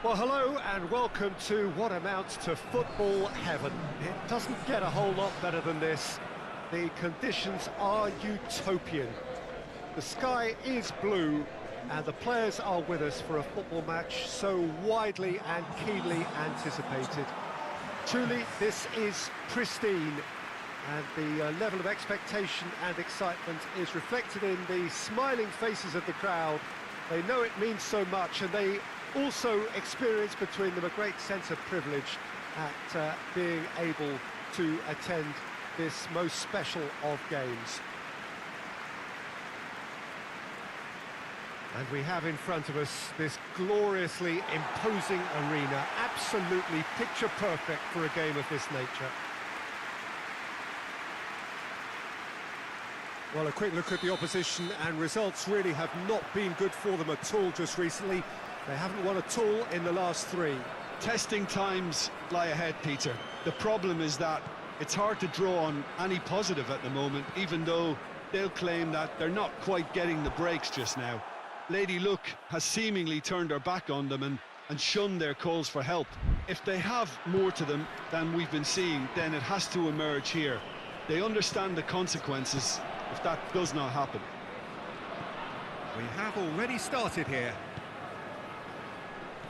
Well, hello and welcome to what amounts to football heaven. It doesn't get a whole lot better than this. The conditions are utopian. The sky is blue and the players are with us for a football match so widely and keenly anticipated. Truly, this is pristine, and the level of expectation and excitement is reflected in the smiling faces of the crowd. They know it means so much, and they also experience between them a great sense of privilege at being able to attend this most special of games. And we have in front of us this gloriously imposing arena, absolutely picture perfect for a game of this nature. Well, a quick look at the opposition, and results really have not been good for them at all just recently. They haven't won at all in the last three. Testing times lie ahead, Peter. The problem is that it's hard to draw on any positive at the moment, even though they'll claim that they're not quite getting the breaks just now. Lady Luck has seemingly turned her back on them and shunned their calls for help. If they have more to them than we've been seeing, then it has to emerge here. They understand the consequences if that does not happen. We have already started here.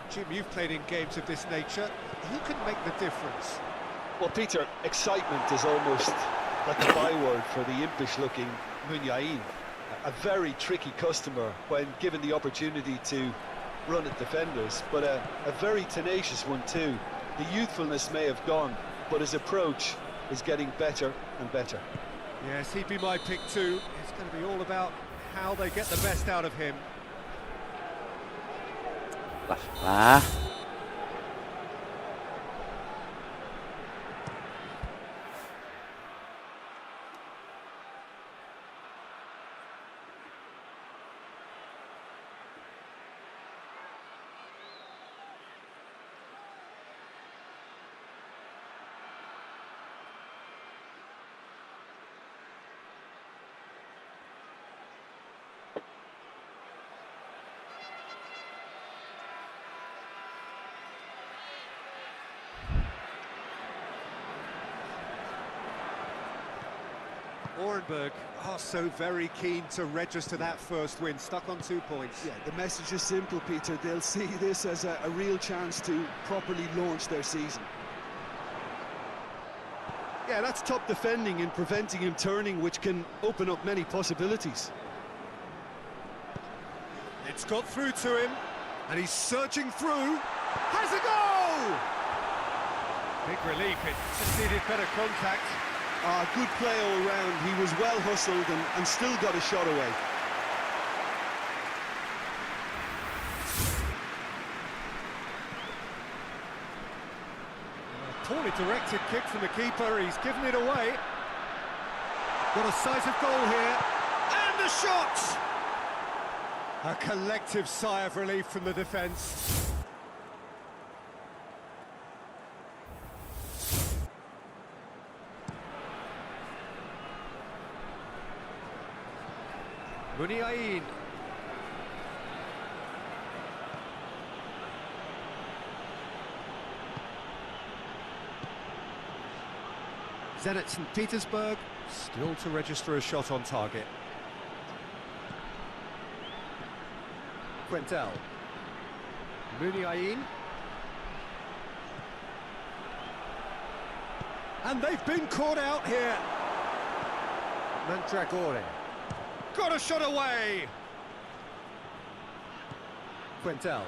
Jim, you've played in games of this nature. Who can make the difference? Well, Peter, excitement is almost like a byword for the impish-looking Munyain. A very tricky customer when given the opportunity to run at defenders, but a very tenacious one too. The youthfulness may have gone, but his approach is getting better and better. Yes, he'd be my pick too. It's going to be all about how they get the best out of him. Lah. Orenberg are so very keen to register that first win, stuck on 2 points. Yeah, the message is simple, Peter. They'll see this as a real chance to properly launch their season. Yeah, that's top defending and preventing him turning, which can open up many possibilities. It's got through to him, and he's surging through. Has a goal! Big relief, it just needed better contact. Good play all round. He was well hustled and still got a shot away. A poorly directed kick from the keeper. He's given it away. Got a sight of goal here. And the shot! A collective sigh of relief from the defence. Muniain. Zenit St. Petersburg still to register a shot on target. Quentel. Muniain. And they've been caught out here. Mandragore. Got a shot away! Quintel.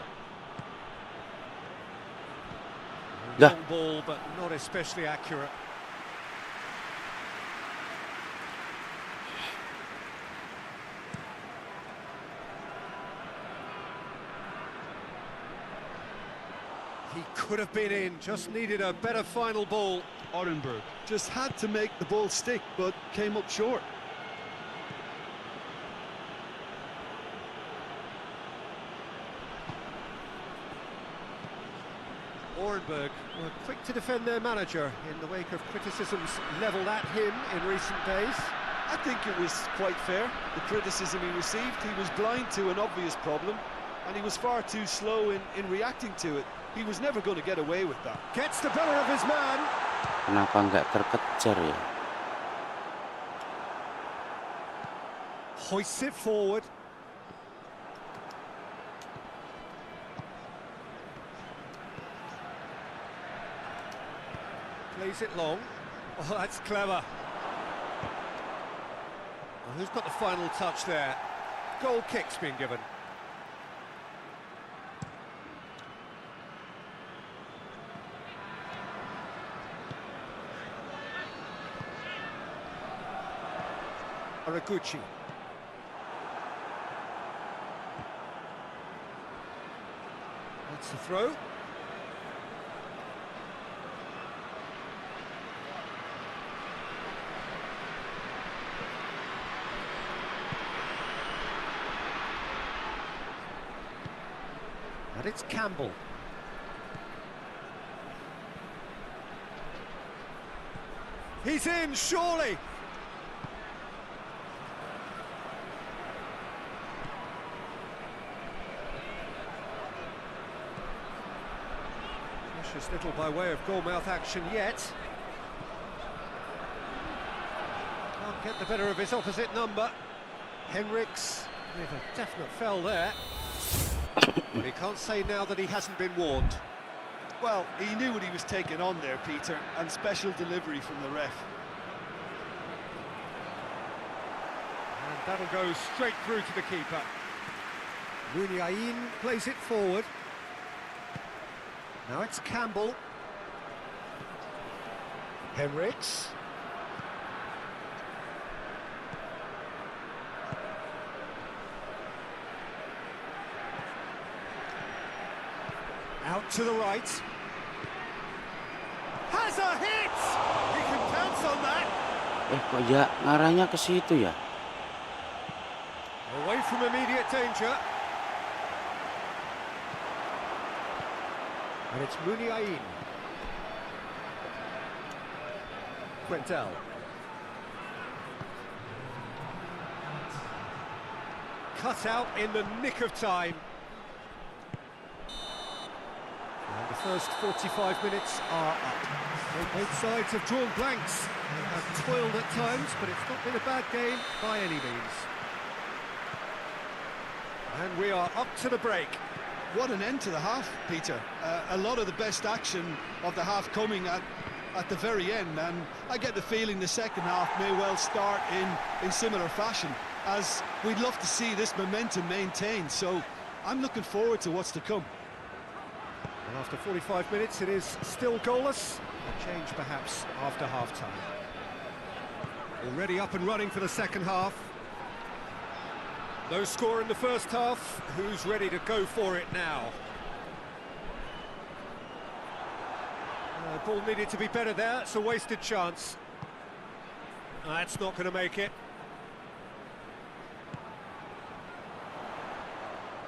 Dah. Long ball, but not especially accurate. He could have been in, just needed a better final ball. Orenberg just had to make the ball stick, but came up short. Orenberg were quick to defend their manager in the wake of criticisms levelled at him in recent days. I think it was quite fair, the criticism he received. He was blind to an obvious problem, and he was far too slow in reacting to it. He was never going to get away with that. Gets the better of his man. Kenapa nggak terkejar ya? Hoists it forward. Plays it long. Oh, that's clever. Well, who's got the final touch there? Goal kick's been given. Araguchi. That's the throw. And it's Campbell. He's in, surely! Precious little by way of goal-mouth action yet. Can't get the better of his opposite number. Henriks with a definite foul there. But he can't say now that he hasn't been warned. Well, he knew what he was taking on there, Peter, and special delivery from the ref. And that'll go straight through to the keeper. Muniain plays it forward. Now it's Campbell. Henriks. Out to the right. Has a hit! He can pounce on that. Kok ya ngarahnya ke situ ya? Away from immediate danger. And it's Muniain. Quintel. Cut out in the nick of time. And the first 45 minutes are up. Both sides have drawn blanks. They have toiled at times, but it's not been a bad game by any means. And we are up to the break. What an end to the half, Peter. A lot of the best action of the half coming at the very end, and I get the feeling the second half may well start in similar fashion, as we'd love to see this momentum maintained, so I'm looking forward to what's to come. And after 45 minutes, it is still goalless. A change perhaps after half-time. Already up and running for the second half. No score in the first half. Who's ready to go for it now? Ball needed to be better there. It's a wasted chance. That's not going to make it.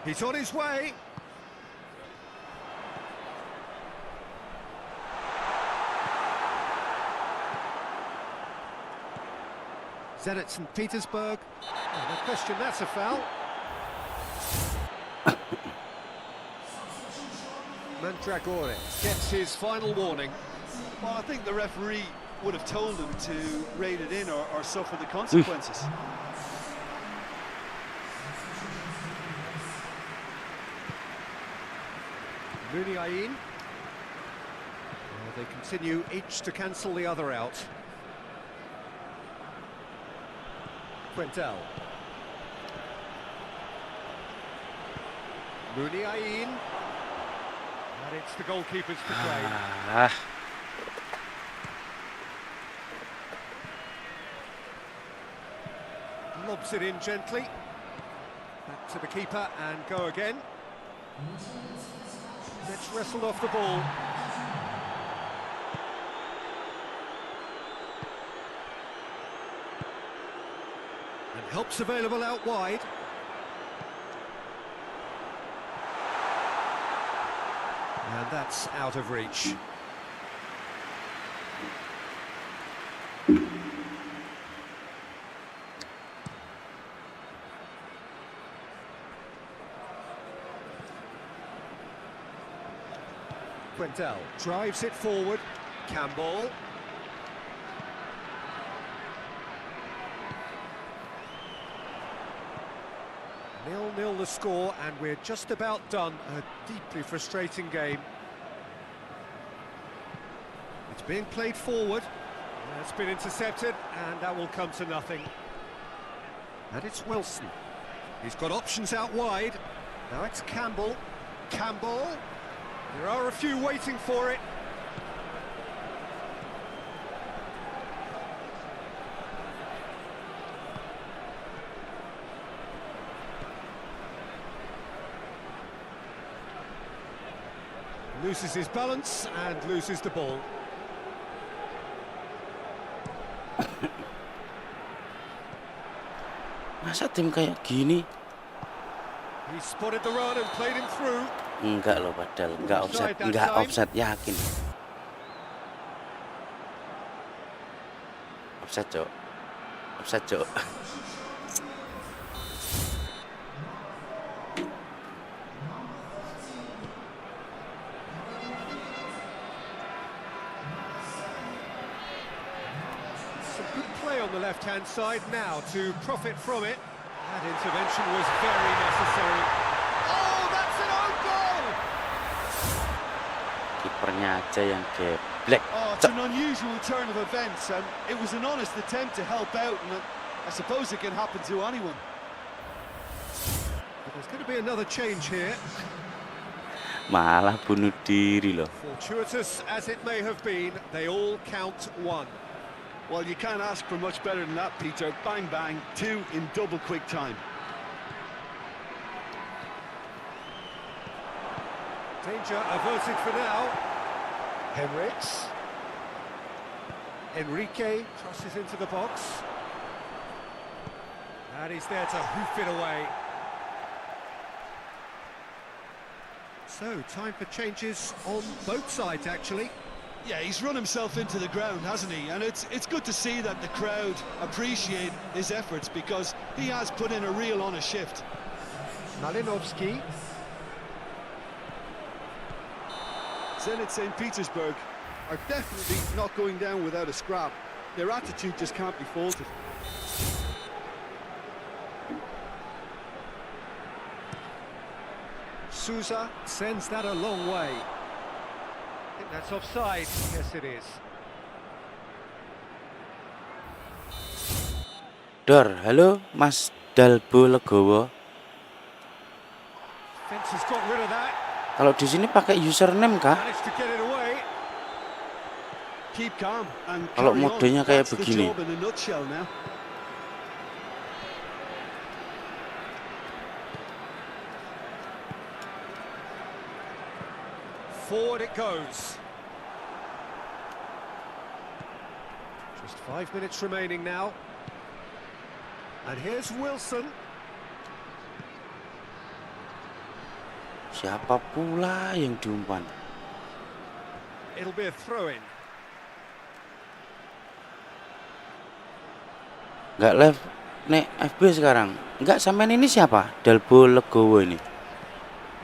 He's on his way. Zenit St. Petersburg. Oh, no question, that's a foul. Mandragore gets his final warning. Well, I think the referee would have told him to rate it in or suffer the consequences. Muniain. They continue each to cancel the other out. Quintel. Muniain. And it's the goalkeepers to claim. Ah, Lobs it in gently. Back to the keeper and go again. Gets wrestled off the ball. And help's available out wide. And that's out of reach. Quentel drives it forward. Campbell. Nil-nil the score, and we're just about done. A deeply frustrating game. It's being played forward. It's been intercepted, and that will come to nothing. And it's Wilson. He's got options out wide. Now it's Campbell. Campbell. There are a few waiting for it. Loses his balance and loses the ball. masa tim kayak gini? He spotted the run and played him through. Enggak loh, padahal enggak offside, yakin. Offside, Cok. Offside, Cok. Some good play on the left-hand side now to profit from it. That intervention was very necessary. Oh, that's an own goal! Kipernya aja yang geblek. Oh, it's an unusual turn of events, and it was an honest attempt to help out, and I suppose it can happen to anyone. But there's going to be another change here. Malah bunuh diri loh. Fortuitous as it may have been, they all count one. Well, you can't ask for much better than that, Peter. Bang, bang, two in double quick time. Danger averted for now. Henriks. Enrique crosses into the box. And he's there to hoof it away. So, time for changes on both sides, actually. Yeah, he's run himself into the ground, hasn't he? And it's good to see that the crowd appreciate his efforts, because he has put in a real honest shift. Malinovsky. Zenit St. Petersburg are definitely not going down without a scrap. Their attitude just can't be faulted. Sousa sends that a long way. I think that's offside. Yes, it is. Dor, halo Mas Dalbo Legowo. Fence has got rid of that. Kalau di sini pakai username kah? Managed to get it away. Keep calm and Kalau carry on. modenya kayak That's the begini. job in a nutshell now. Forward it goes. Just 5 minutes remaining now. And here's Wilson. Siapa pula yang diumpan? It'll be a throw-in. Enggak live nek FB sekarang. Enggak, sampean ini siapa? Dalbo Legowo ini.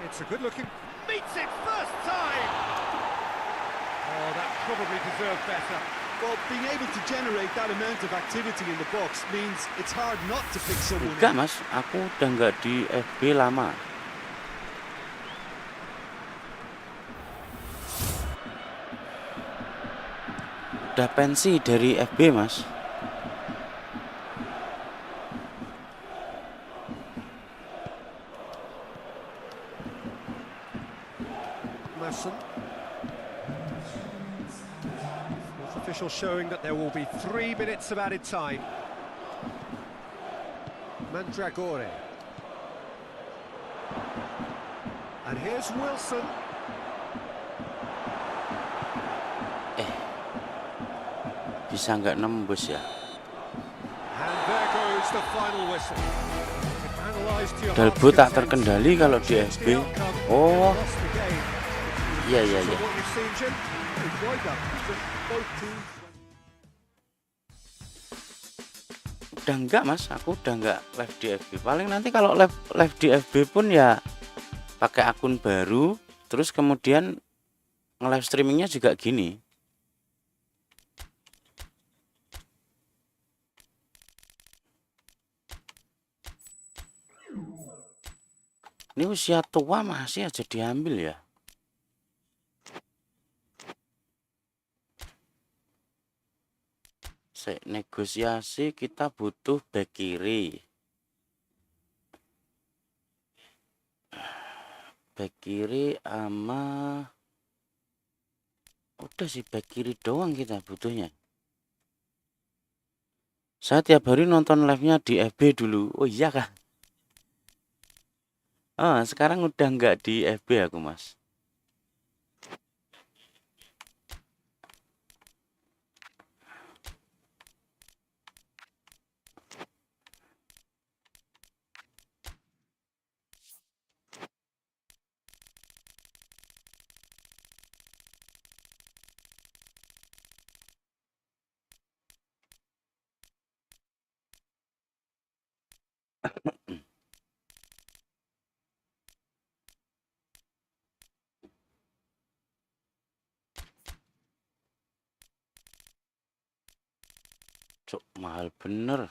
It's a good-looking... Meets it first time! Oh, that probably deserved better. Well, being able to generate that amount of activity in the box means it's hard not to pick someone. Enggak, Mas. Aku udah enggak di FB lama. Udah pensi dari FB, Mas. Klassen. Fourth official showing that there will be 3 minutes of added time. Mandragore. And here's Wilson. Bisa nggak nembus ya? And there goes the final whistle. Dalbo tak terkendali kalau di FB. Oh, iya iya iya. Udah enggak mas, aku udah enggak live di FB. Paling nanti kalau live di FB pun ya pakai akun baru, terus kemudian nge-live streamingnya juga gini. Ini usia tua masih aja diambil ya. Negosiasi kita butuh back kiri. Back kiri sama udah sih back kiri doang kita butuhnya. Saya tiap hari nonton live-nya di FB dulu. Oh iya kah? Oh, sekarang udah nggak di FB aku mas. Cok, mahal bener.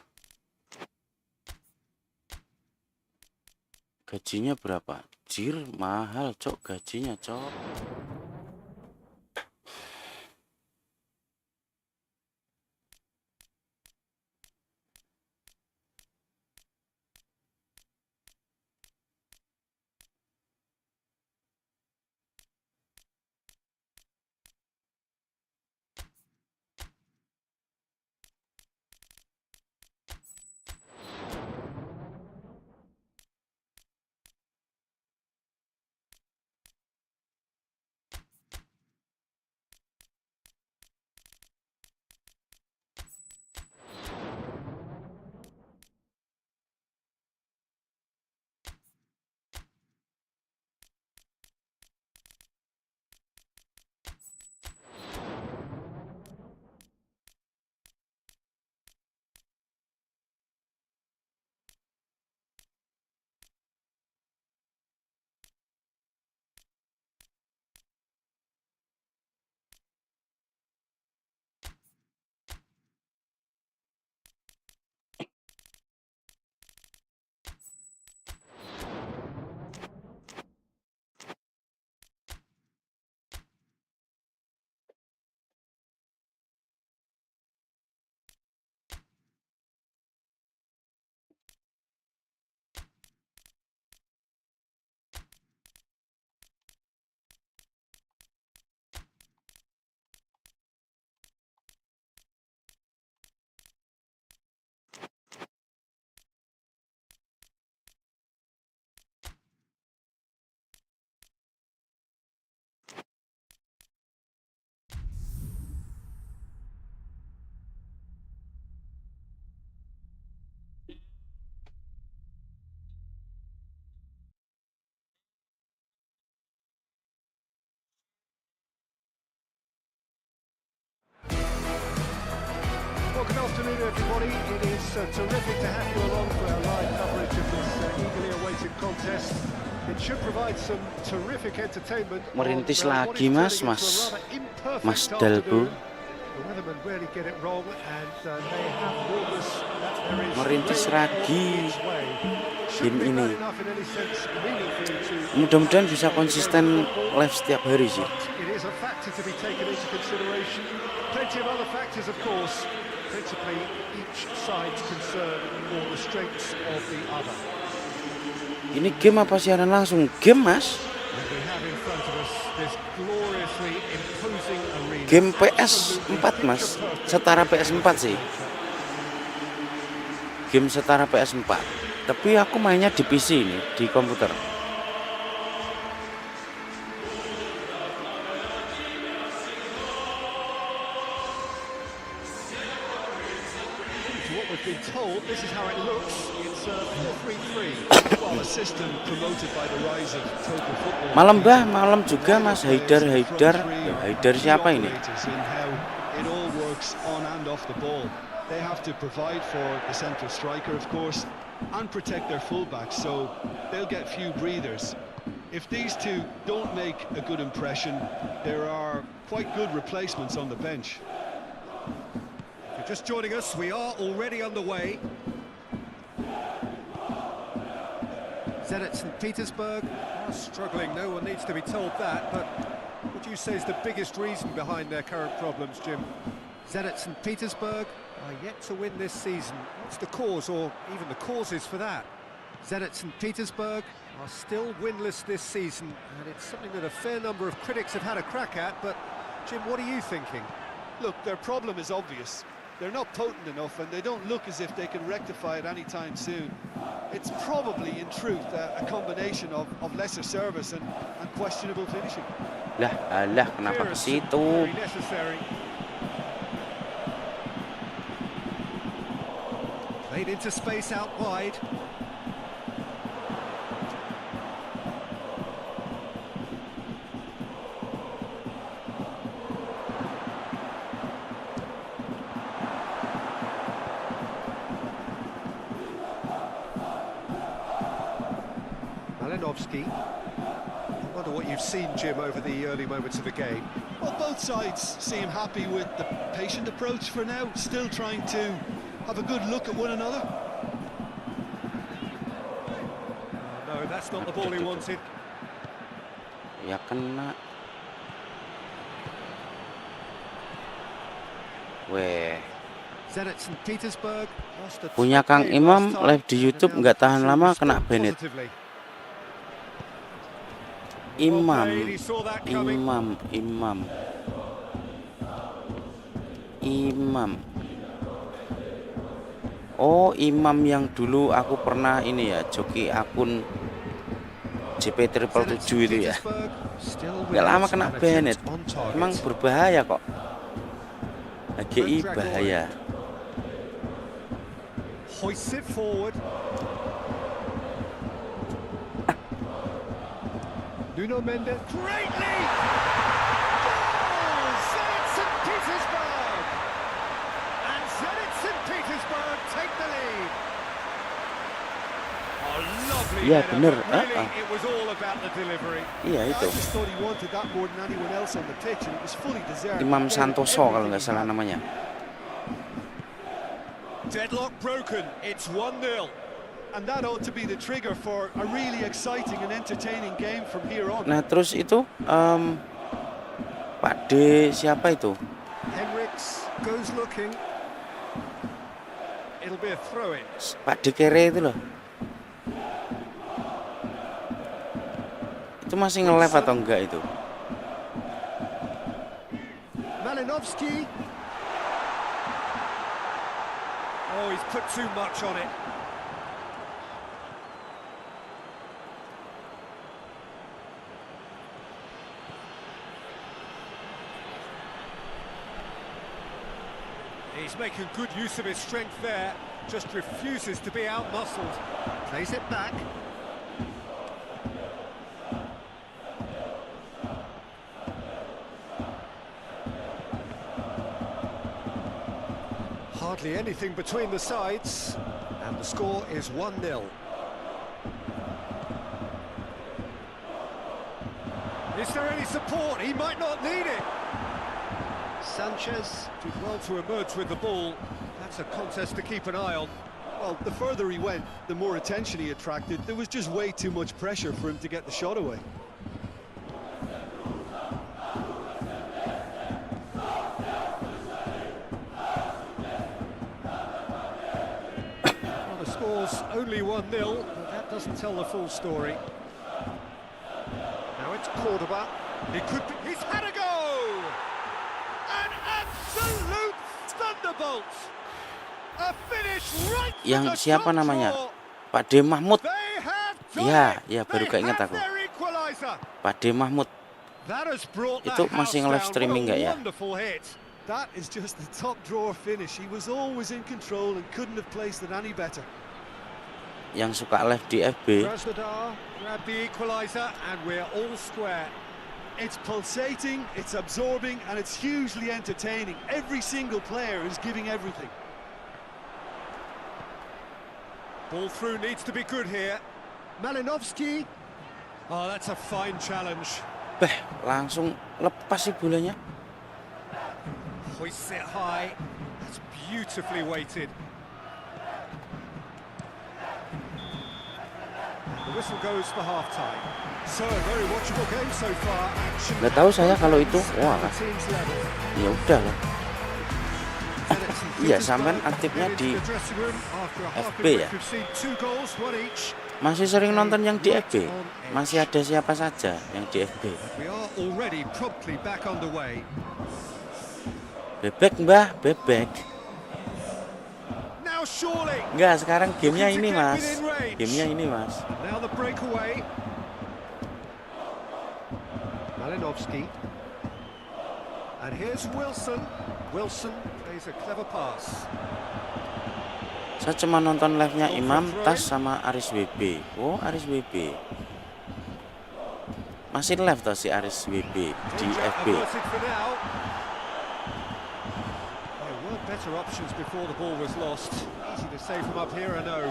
Gajinya berapa? Jir, mahal cok gajinya cok. Well, good afternoon, everybody. It is terrific to have you along for our live coverage of this eagerly awaited contest. It should provide some terrific entertainment. Merintis lagi mas Dalbo. The weathermen really get it wrong, and they have warned us that there is Merintis lagi game ini. enough in any sense meaningful to. Mudah-mudahan bisa konsisten live setiap hari sih. It is a factor to be taken into consideration. Plenty of other factors, of course. Principally, each side's concern for the strengths of the other. Ini game apa siaran langsung? Game mas? We have in front of us this gloriously imposing arena. Game PS 4 mas, setara PS 4 sih. Game setara PS 4. Tapi aku mainnya di PC ini, di komputer. What we've been told, this is how it looks. It's a 4-3-3. Well, a system promoted by the rise of total football. Malam Mbah, malam juga Mas Haidar. Haidar siapa ini? In how it all works on and off the ball. They have to provide for the central striker, of course, and protect their fullbacks, so they'll get few breathers. If these two don't make a good impression, there are quite good replacements on the bench. If you're just joining us, we are already underway. Zenit St. Petersburg are struggling, no one needs to be told that, but what do you say is the biggest reason behind their current problems, Jim? Zenit St. Petersburg are yet to win this season. What's the cause, or even the causes for that? Zenit St. Petersburg are still winless this season, and it's something that a fair number of critics have had a crack at, but Jim, what are you thinking? Look, their problem is obvious. They're not potent enough, and they don't look as if they can rectify it anytime soon. It's probably, in truth, a combination of lesser service and questionable finishing. Lah, kenapa ke situ? Very necessary. Played into space out wide. I wonder what you've seen, Jim, over the early moments of the game. Well, both sides seem happy with the patient approach for now, still trying to have a good look at one another. No, that's not the ball he wanted. Ya kena. Weh. Zenit St. Petersburg lost a Punya Kang Imam live di YouTube nggak tahan lama kena banned. Imam. Oh, Imam yang dulu aku pernah ini ya, joki akun JP777 itu ya. Nggak lama kena banned. Emang berbahaya kok. AGI bahaya. Hoists it forward. Nuno Mendes, great lead! Goal! Zenit St. Petersburg! And Zenit St. Petersburg take the lead. Oh, lovely Iya, header, bener. but really it was all about the delivery. Iya I itu. just thought he wanted that more than anyone else on the pitch, and it was fully deserved. Imam Santoso kalau nggak salah namanya. Deadlock broken, it's 1-0. And that ought to be the trigger for a really exciting and entertaining game from here on. Nah terus itu Pak D siapa itu? Henriks goes looking. It'll be a throw-in. Pak D Kere itu loh. Itu masih nge-live atau enggak itu? Malinovsky. Oh, he's put too much on it. He's making good use of his strength there, just refuses to be out-muscled. Plays it back. Hardly anything between the sides, and the score is 1-0. Is there any support? He might not need it. Sanchez did well to emerge with the ball. That's a contest to keep an eye on. Well, the further he went, the more attention he attracted. There was just way too much pressure for him to get the shot away. Well, the score's only 1-0, but that doesn't tell the full story. Now it's Cordoba. He could be, he's had a go! An absolute thunderbolt! A finish right from Yang the siapa top namanya? drawer. Pak D Mahmud. They have done Ya, it. ya baru They keinget have aku. their equalizer. Pak D Mahmud. That has brought the Itu house masih nge-live down. streaming What a nggak ya? wonderful hit. That is just the top drawer finish. He was always in control and couldn't have placed it any better. Yang suka live di FB. Krasnodar grab the equalizer and we're all square. It's pulsating, it's absorbing, and it's hugely entertaining. Every single player is giving everything. Ball through needs to be good here. Malinovsky. Oh, that's a fine challenge. Beh, langsung lepas sih bolanya. Hoists it high. That's beautifully weighted. The whistle goes for half-time. So, a very watchable game so far. Action. Nggak tahu saya kalau itu, wah, The team's level. ya udah lah. And it's Iya, Petersburg sampean aktifnya into di the dressing room after a half FB break. ya? We've seen 2 goals, 1 each. Masih sering nonton yang di FB. Masih ada siapa saja yang di FB. We are already promptly back underway. Bebek Mbah, bebek. Now surely. Enggak, sekarang gamenya ini mas. Gamenya ini mas. Now the breakaway. Malinovsky. And here's Wilson. Wilson plays a clever pass. Saya cuma nonton live-nya Imam, Tas sama Aris WB. Oh, Aris WB. Masih live toh si Aris WB di FB. Averted for now. There were better options before the ball was lost. Easy to say from up here, I know.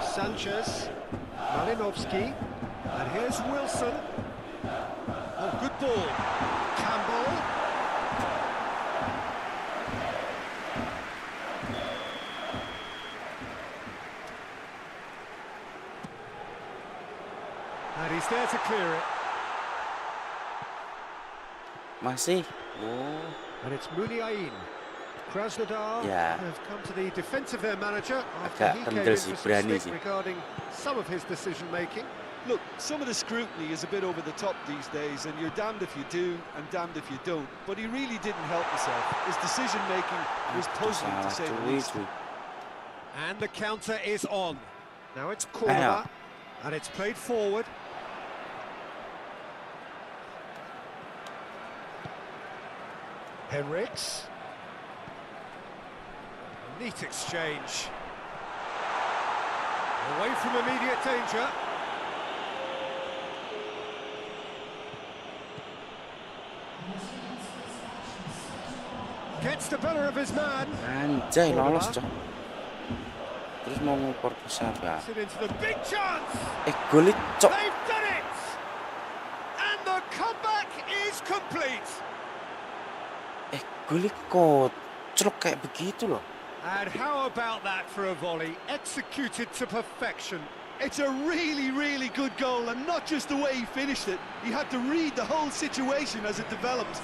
Sanchez, Malinovsky, and here's Wilson. Oh, good ball. Campbell. And he's there to clear it. Masih. Oh, And it's Muniain. Krasnodar Ya. have come to the defence of their manager after Agak he kendel came in sih, for some berani stick sih. regarding some of his decision-making. Look, some of the scrutiny is a bit over the top these days, and you're damned if you do and damned if you don't. But he really didn't help himself. His decision-making was puzzling, to salah say the cuy, least. cuy. And the counter is on. Now it's Cordoba, and it's played forward. Henriks. Neat exchange. Away from immediate danger. Gets the better of his man. Anjay, lolos cok. Terus mau ngumpor ke siapa? It into the big chance. Golit cok. They've done it! And the comeback is complete. Golit koclok kayak begitu loh. And how about that for a volley? Executed to perfection. It's a really, really good goal, and not just the way he finished it. He had to read the whole situation as it developed.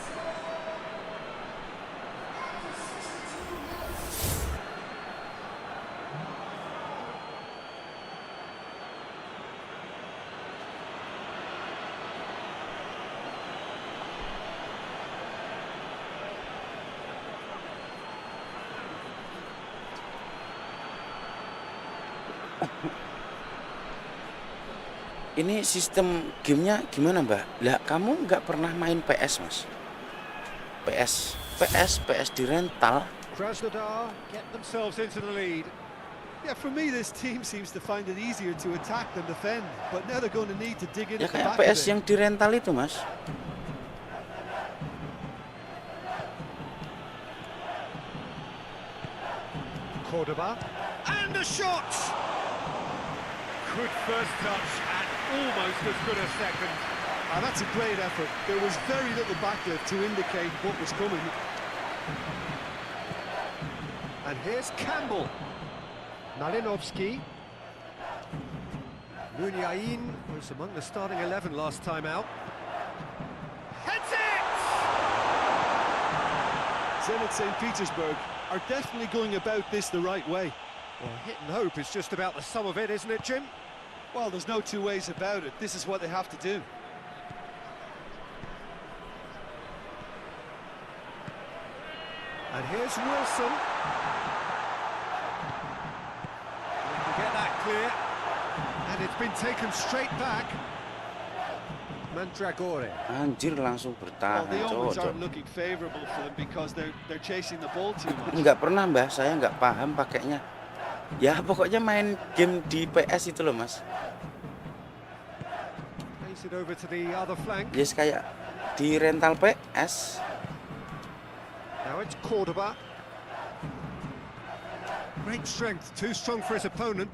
Ini sistem gamenya gimana Mbak? Lah kamu nggak pernah main PS mas? PS di rental. Krasnodar get themselves into the lead. Yeah, for me, this team seems to find it easier to attack than defend. But now they're going to need to dig in Ya at the kayak back PS of it. yang di rental itu mas. Cordoba. And a shot! Good first touch and almost as good a second. That's a great effort. There was very little backlift to indicate what was coming. And here's Campbell. Malinovsky. Muniain was among the starting 11 last time out. Heads it! Zenit St. Petersburg are definitely going about this the right way. Well, hit and hope is just about the sum of it, isn't it, Jim? Well, there's no two ways about it. This is what they have to do. And here's Wilson. We can get that clear. And it's been taken straight back. Mandragore. Anjir, langsung Well, bertahan, the omens cocok. aren't looking favourable for them because they're chasing the ball too much. Nggak pernah, Mbah, saya nggak paham pakainya. Ya pokoknya main game di PS itu loh, Mas. Pace it over to the other flank. Yes, kayak di rental PS. Now it's Cordoba. Great strength, too strong for his opponent.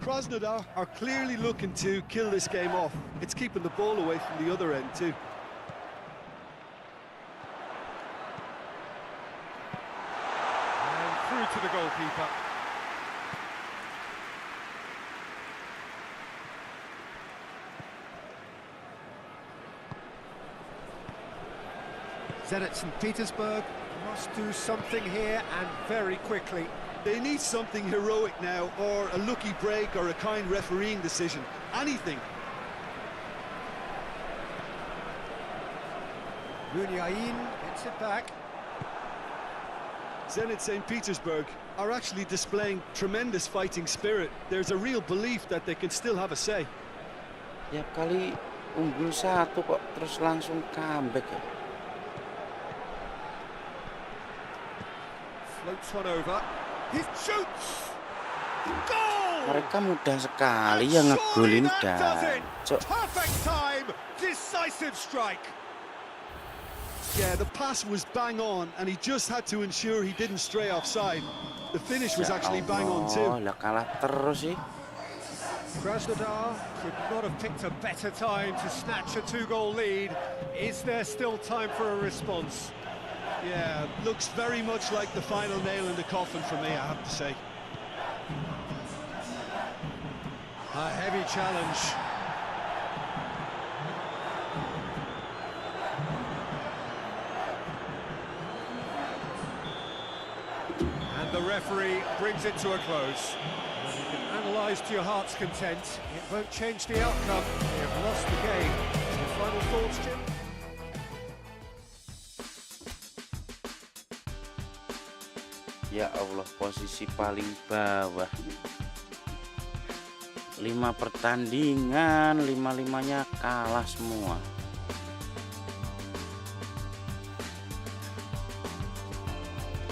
Krasnodar are clearly looking to kill this game off. It's keeping the ball away from the other end too. And through to the goalkeeper. Zenit St. Petersburg must do something here and very quickly. They need something heroic now, or a lucky break, or a kind refereeing decision. Anything. Munyain gets it back. Zenit St. Petersburg are actually displaying tremendous fighting spirit. There's a real belief that they can still have a say. Tiap kali unggul 1 kok terus langsung comeback ya. Floats one over. He shoots! Goal! Mereka mudah sekali yang ngegolin dan Perfect time! Decisive strike! Yeah, the pass was bang on, and he just had to ensure he didn't stray offside. The finish was actually bang on too. Lah kalah terus sih. Krasnodar could not have picked a better time to snatch a 2-goal lead. Is there still time for a response? Yeah, looks very much like the final nail in the coffin for me, I have to say. A heavy challenge. And the referee brings it to a close. Well, you can analyse to your heart's content. It won't change the outcome. They've lost the game. Your final thoughts, Jim? Ya Allah, posisi paling bawah. 5 pertandingan, 5-5-nya kalah semua.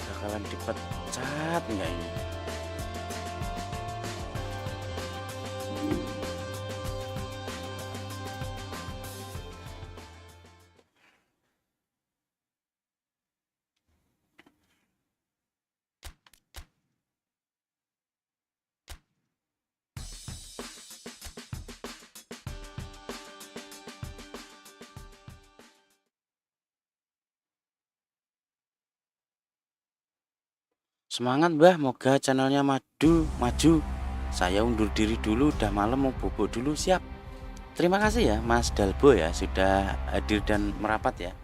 Bakalan dipecat nggak ini? Semangat Mbah, moga channelnya maju. Saya undur diri dulu, udah malam mau bobo dulu, siap. Terima kasih ya Mas Dalbo ya sudah hadir dan merapat ya.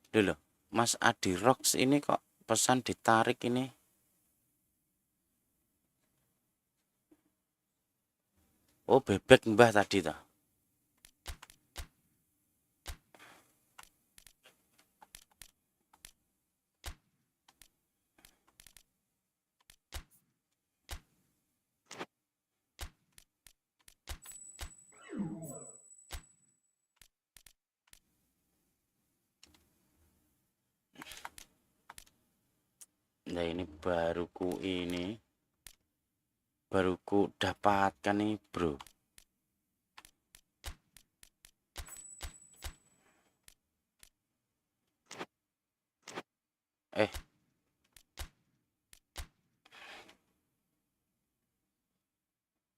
Dulu Mas Adi Rocks ini kok pesan ditarik ini. Oh, bebek Mbah tadi toh. Nah ini baru ku dapatkan nih bro.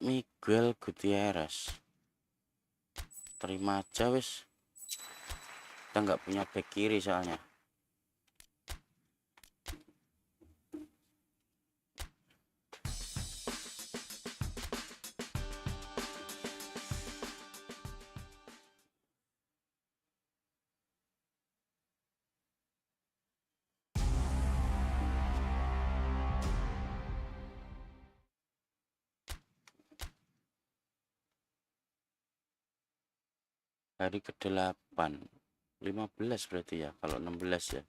Miguel Gutierrez, terima aja wis, kita nggak punya back kiri soalnya. Hari ke-8 15 berarti ya, kalau 16 ya.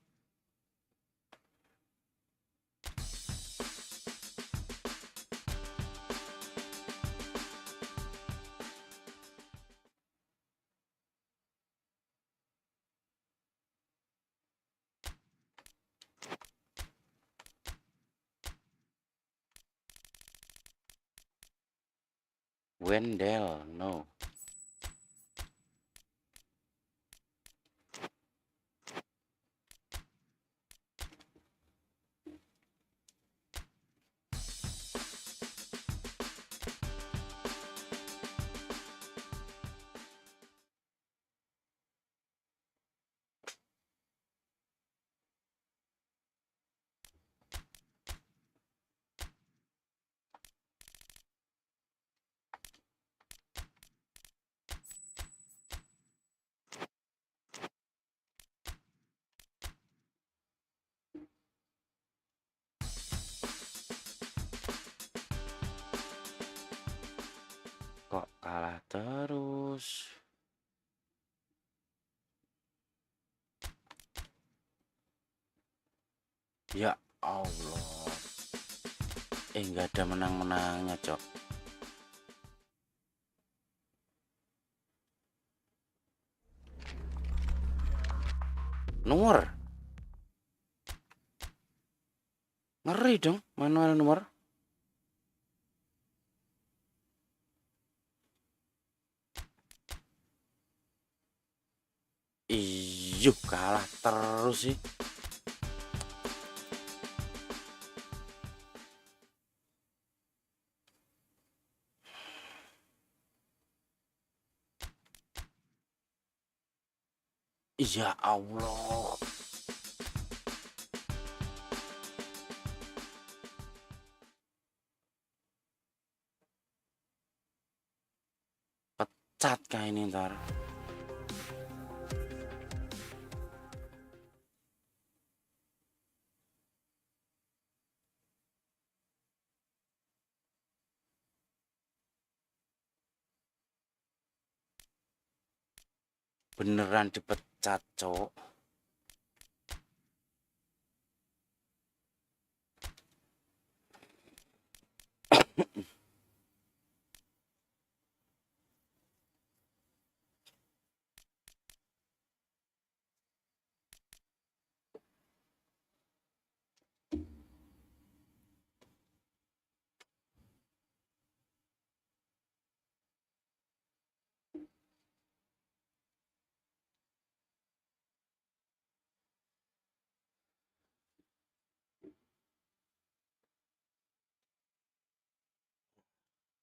Wendell, no. Kok kalah terus? Ya Allah. Nggak ada menang-menangnya, Cok. Nomor. Ngeri dong, manual nomor. Iyuh, kalah terus sih. Ya Allah. Pecat kah ini ntar? Beneran dipecat, Cok.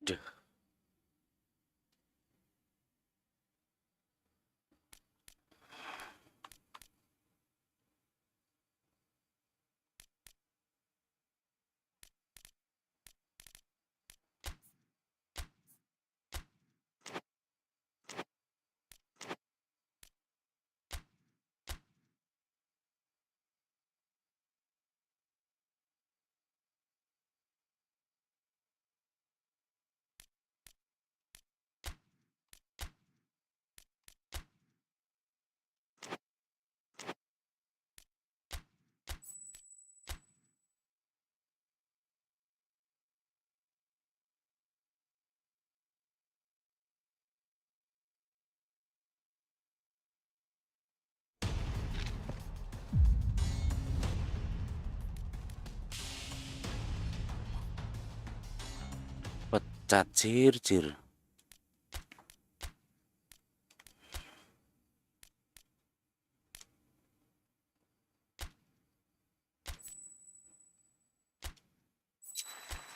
Duh. Pecat jir.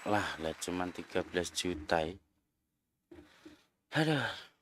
Lah cuman 13 juta ya. Aduh.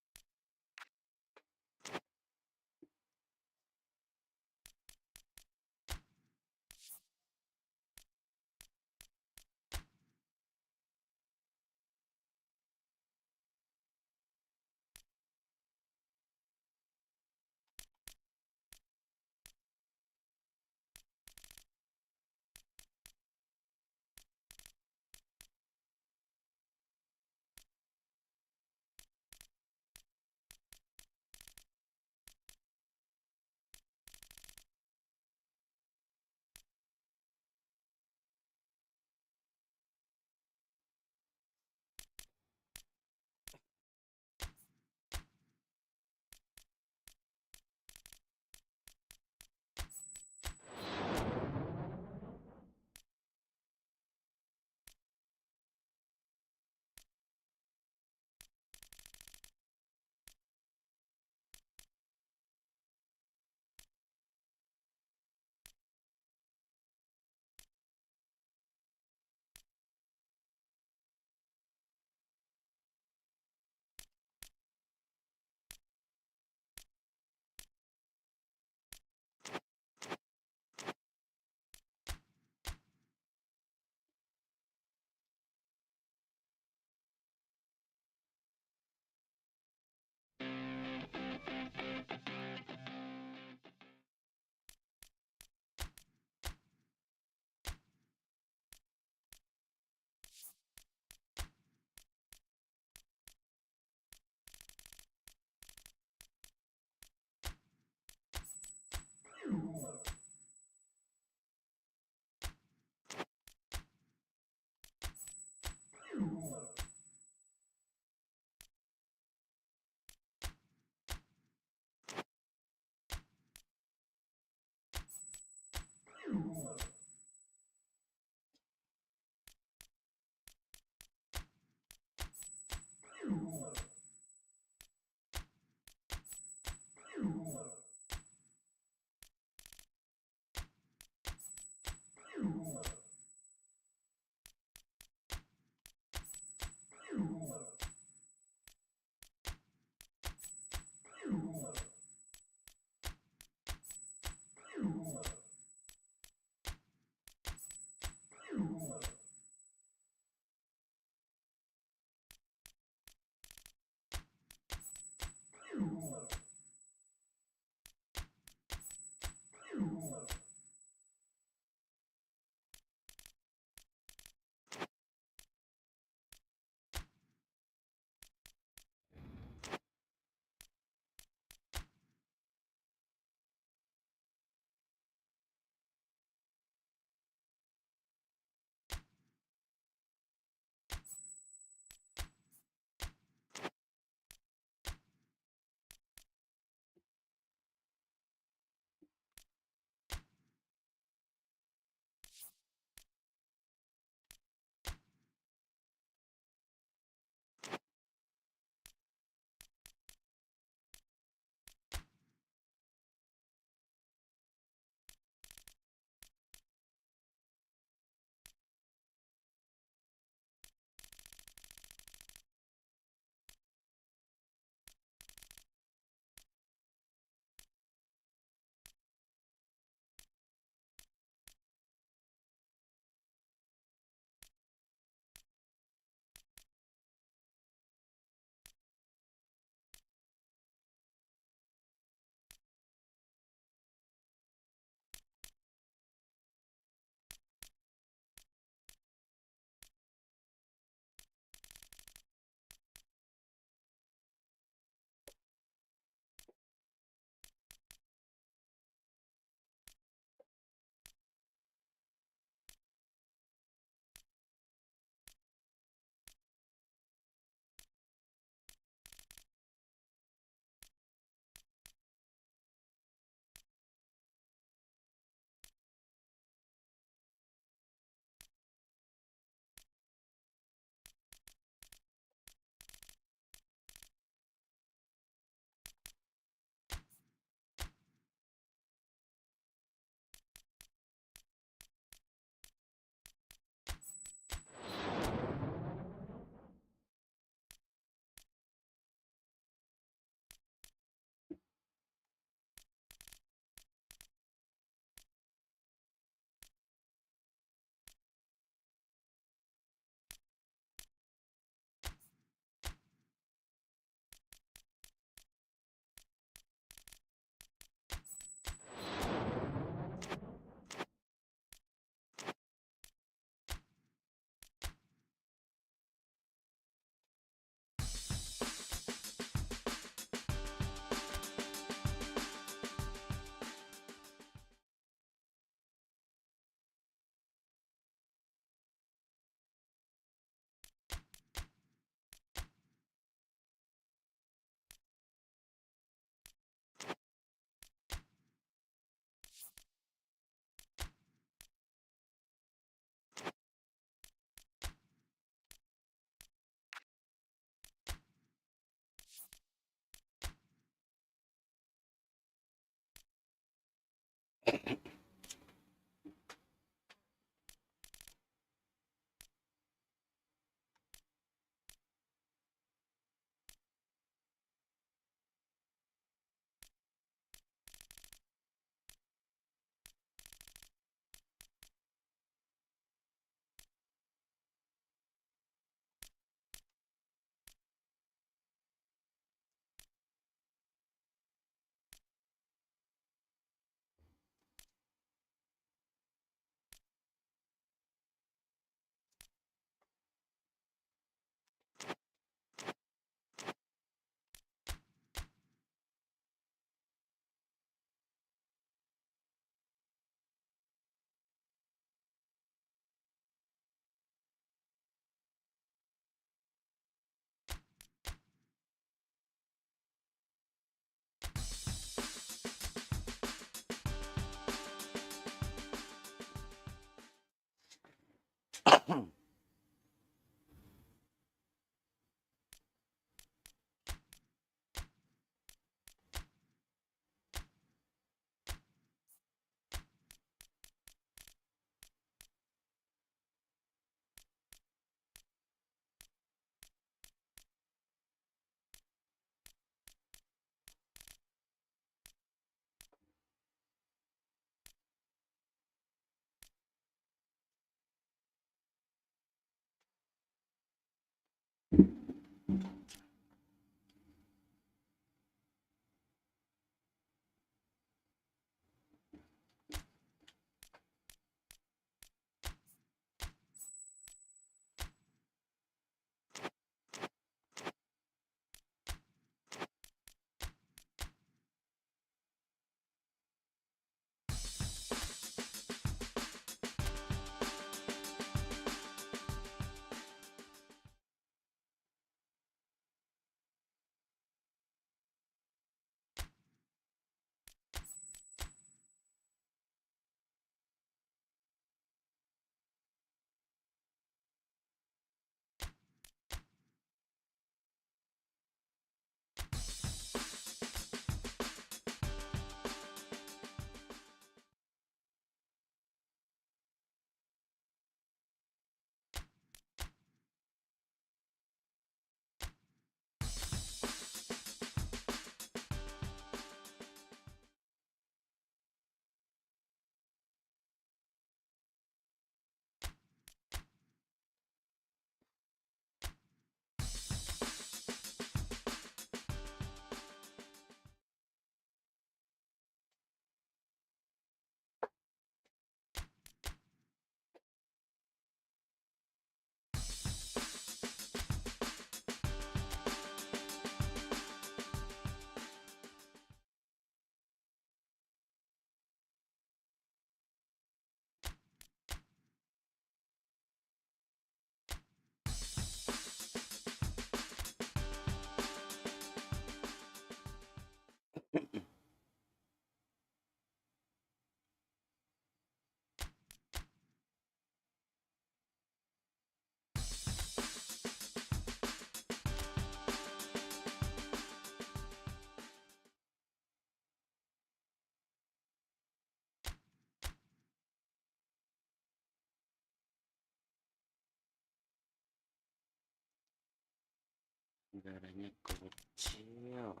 Anggarannya kecil.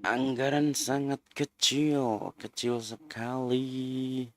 Anggaran sangat kecil, kecil sekali.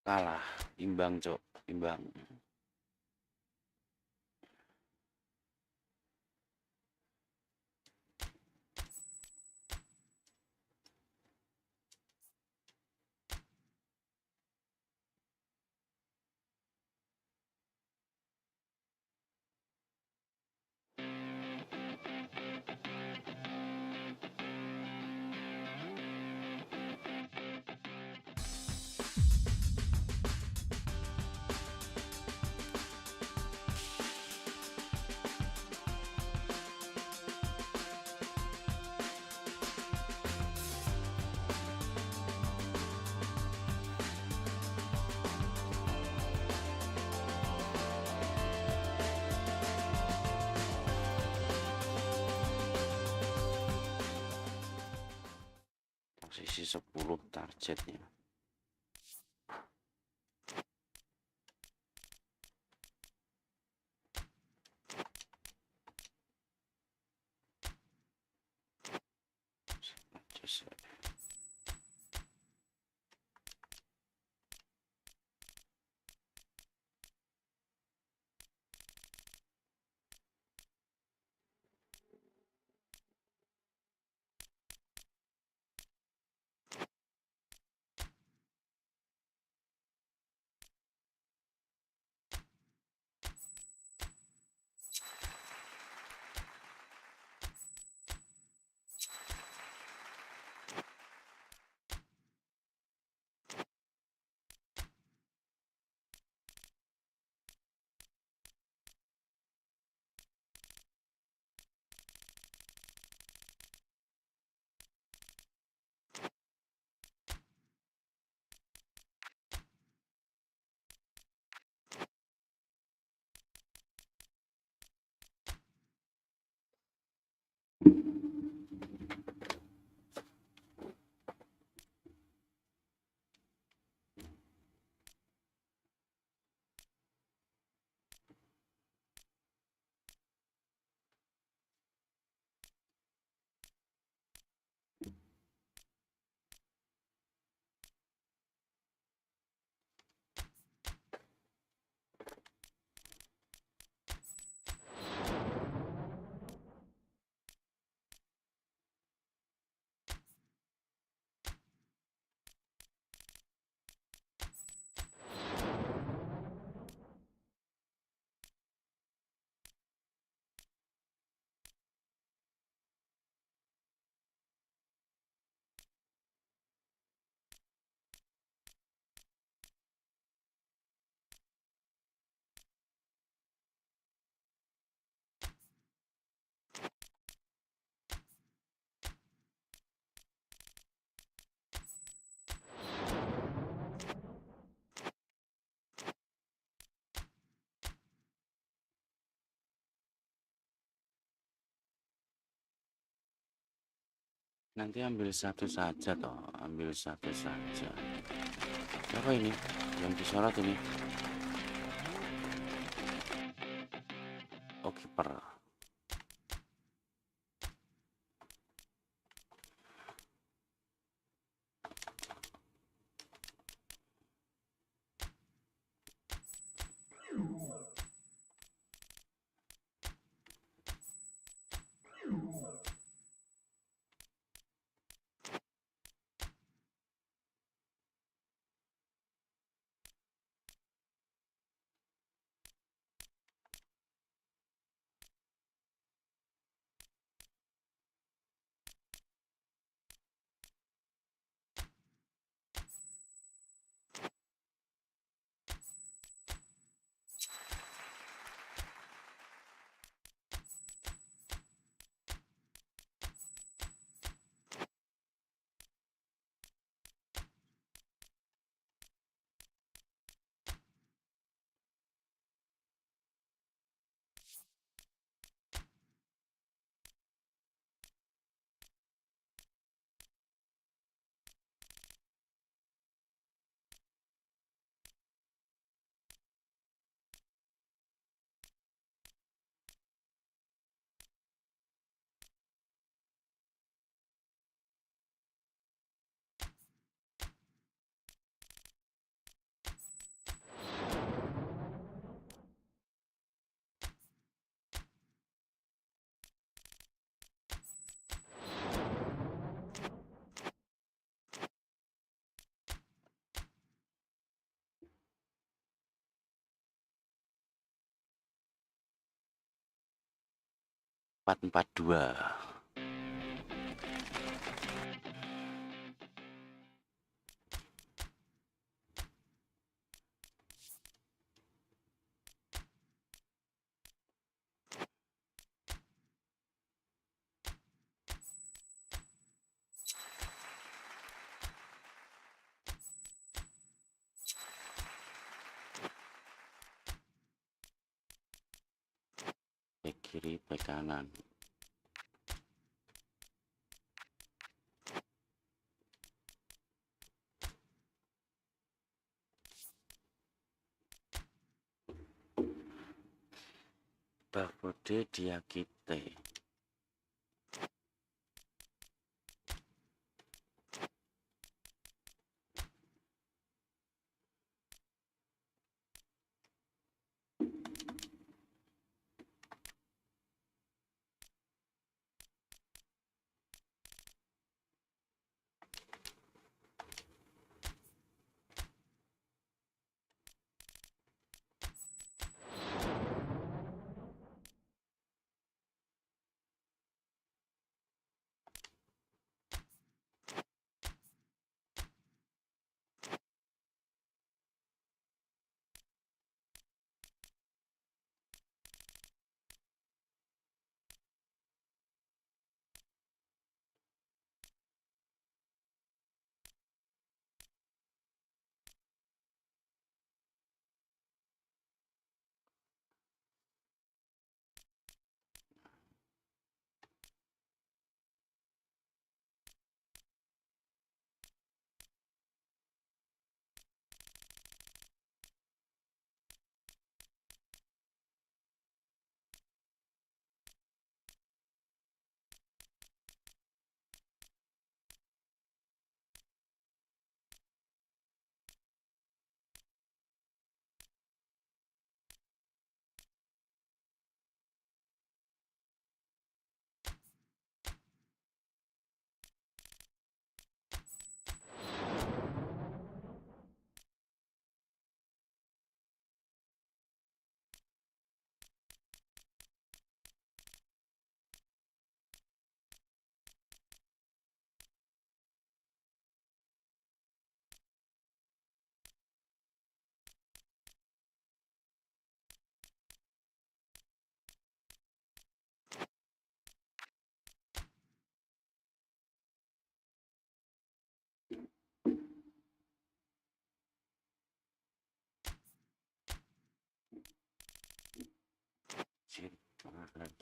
Kalah, imbang cok, imbang. Posisi 10 targetnya. Nanti ambil satu saja toh, ambil satu saja. Siapa ini yang disorot ini? Oh, kiper. 4-4-2. Bek kiri, bek kanan. Babode Diakite.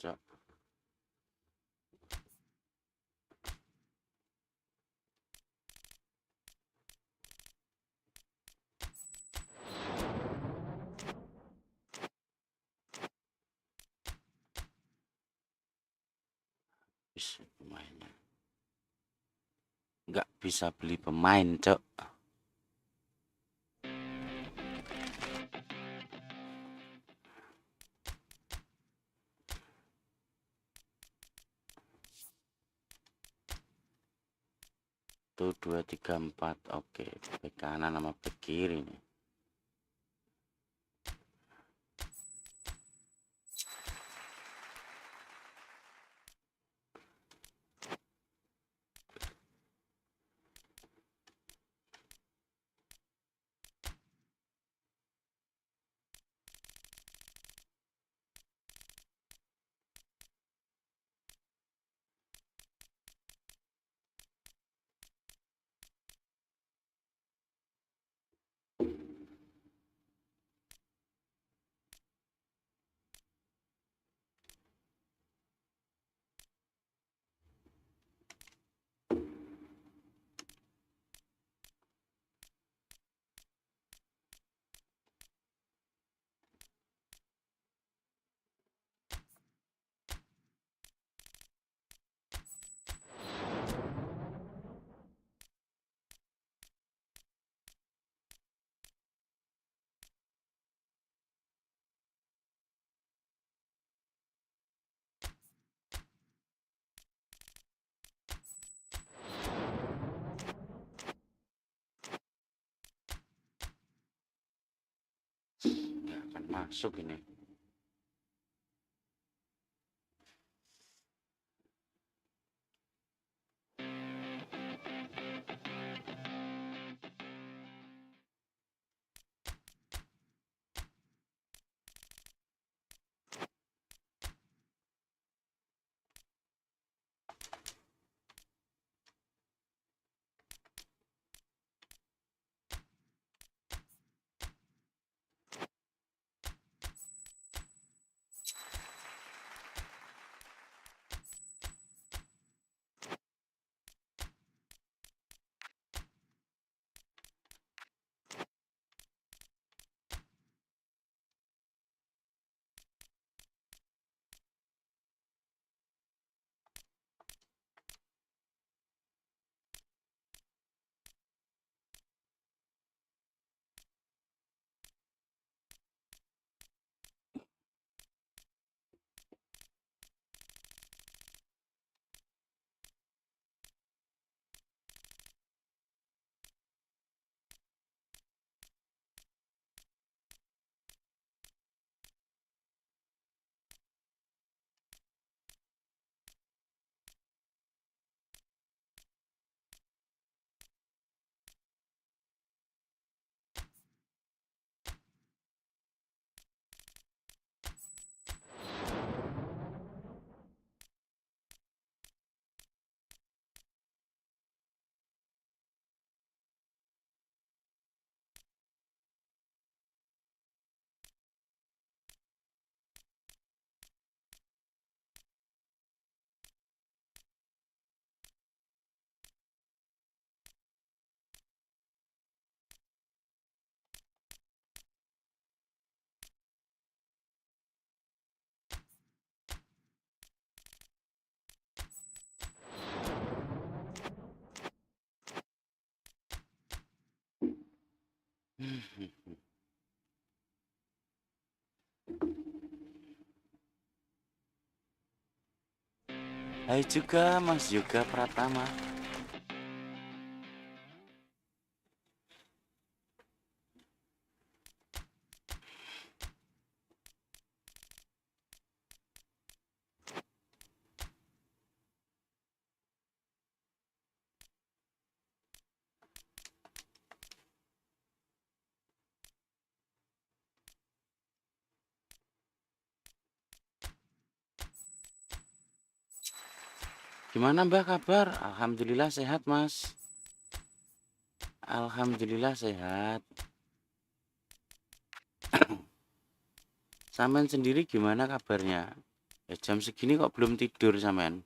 Cok. Bisa pemainnya. Nggak bisa beli pemain, Cok. Tuh 2, 3, 4. Oke, bek kanan sama bek kiri nih. Nggak akan masuk ini. Hai juga Mas Yoga Pratama. Gimana Mbah kabar? Alhamdulillah sehat Mas. Alhamdulillah sehat. Sampean sendiri gimana kabarnya? Ya, jam segini kok belum tidur sampean?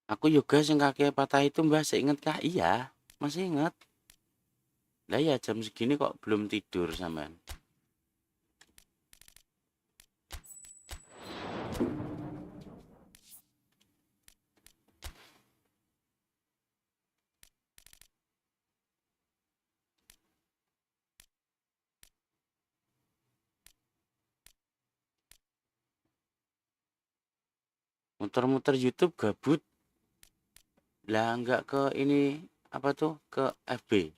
Aku yoga sing kaki patah itu Mbah, seinget kah? Iya, masih inget. Lah ya jam segini kok belum tidur sampean? Muter-muter YouTube gabut. Lah enggak ke ini apa tuh? Ke FB.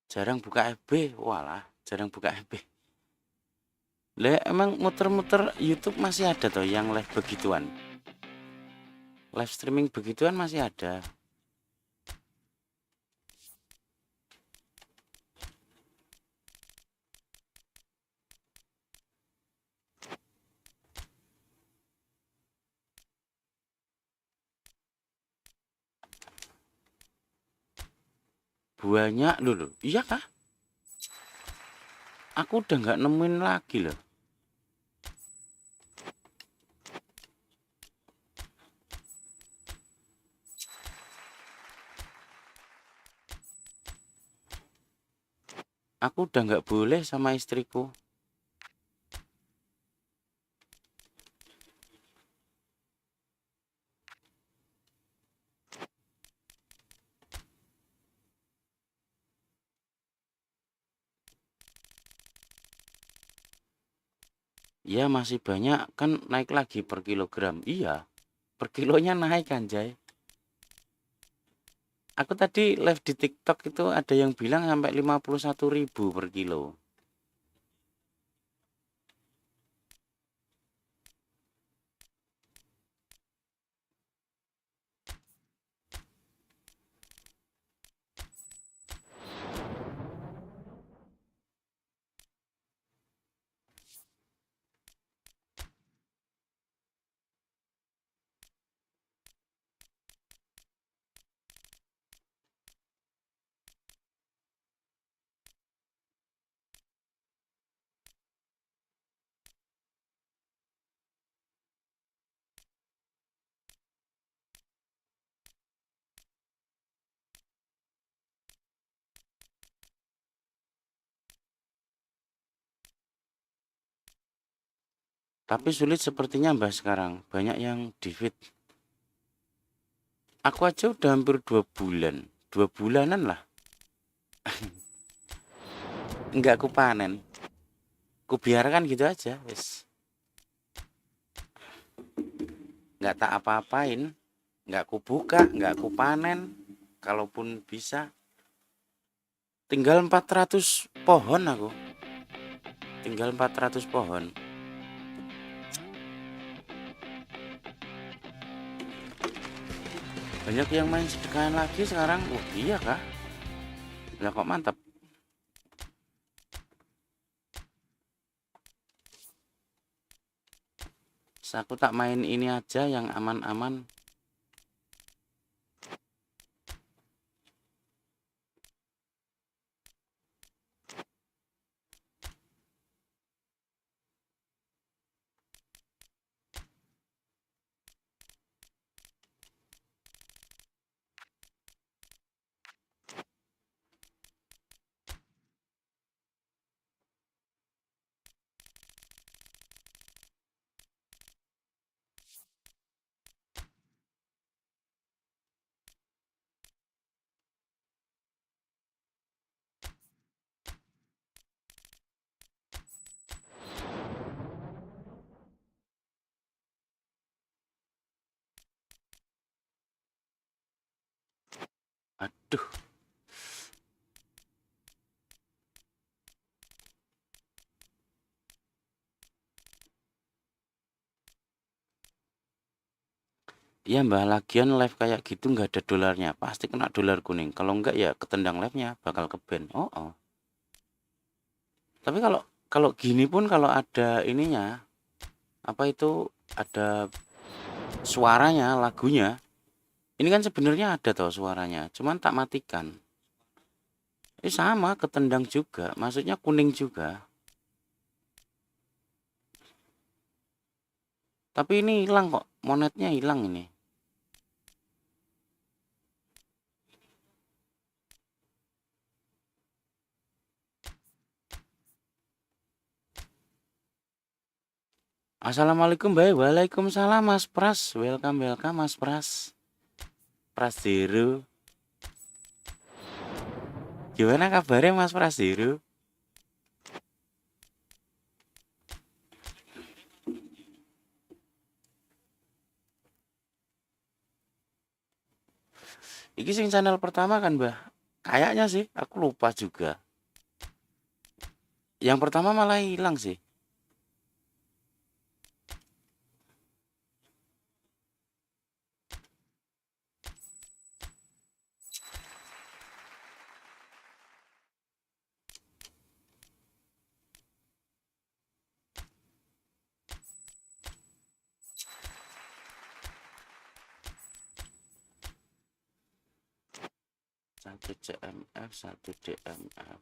Jarang buka FB. Walah, jarang buka FB. Lah emang muter-muter YouTube masih ada toh yang live begituan. Live streaming begituan masih ada. Banyak loh. Iya kah? Aku udah nggak nemuin lagi loh. Aku udah nggak boleh sama istriku. Ya masih banyak kan, naik lagi per kilogram. Iya, per kilonya naik anjay. Aku tadi live di TikTok itu ada yang bilang sampai 51.000 per kilo. Tapi sulit sepertinya Mbah sekarang. Banyak yang defeat. Aku aja udah hampir 2 bulan. 2 bulanan lah. Enggak aku panen. Ku biarkan gitu aja. Wes. Enggak tak apa-apain. Enggak ku buka, enggak ku panen. Kalaupun bisa. Tinggal 400 pohon aku. Tinggal 400 pohon. Banyak yang main sedekahan lagi sekarang. Oh iya kah? Lah kok mantap. Aku tak main ini aja yang aman-aman. Aduh. Iya Mbah, lagian live kayak gitu nggak ada dolarnya, pasti kena dolar kuning. Kalau enggak ya ketendang live-nya bakal ke ban. Oh. Tapi kalau kalau gini pun kalau ada ininya, apa itu ada suaranya, lagunya. Ini kan sebenarnya ada toh suaranya, cuman tak matikan. Sama ketendang juga, maksudnya kuning juga. Tapi ini hilang kok, monetnya hilang ini. Assalamualaikum Mbak. Waalaikumsalam Mas Pras. Welcome Mas Pras. Pras Zero. Gimana kabarnya Mas Pras Zero? Iki sing channel pertama kan Mbah? Kayaknya sih, aku lupa juga. Yang pertama malah hilang sih. Satu CMF, satu DMF.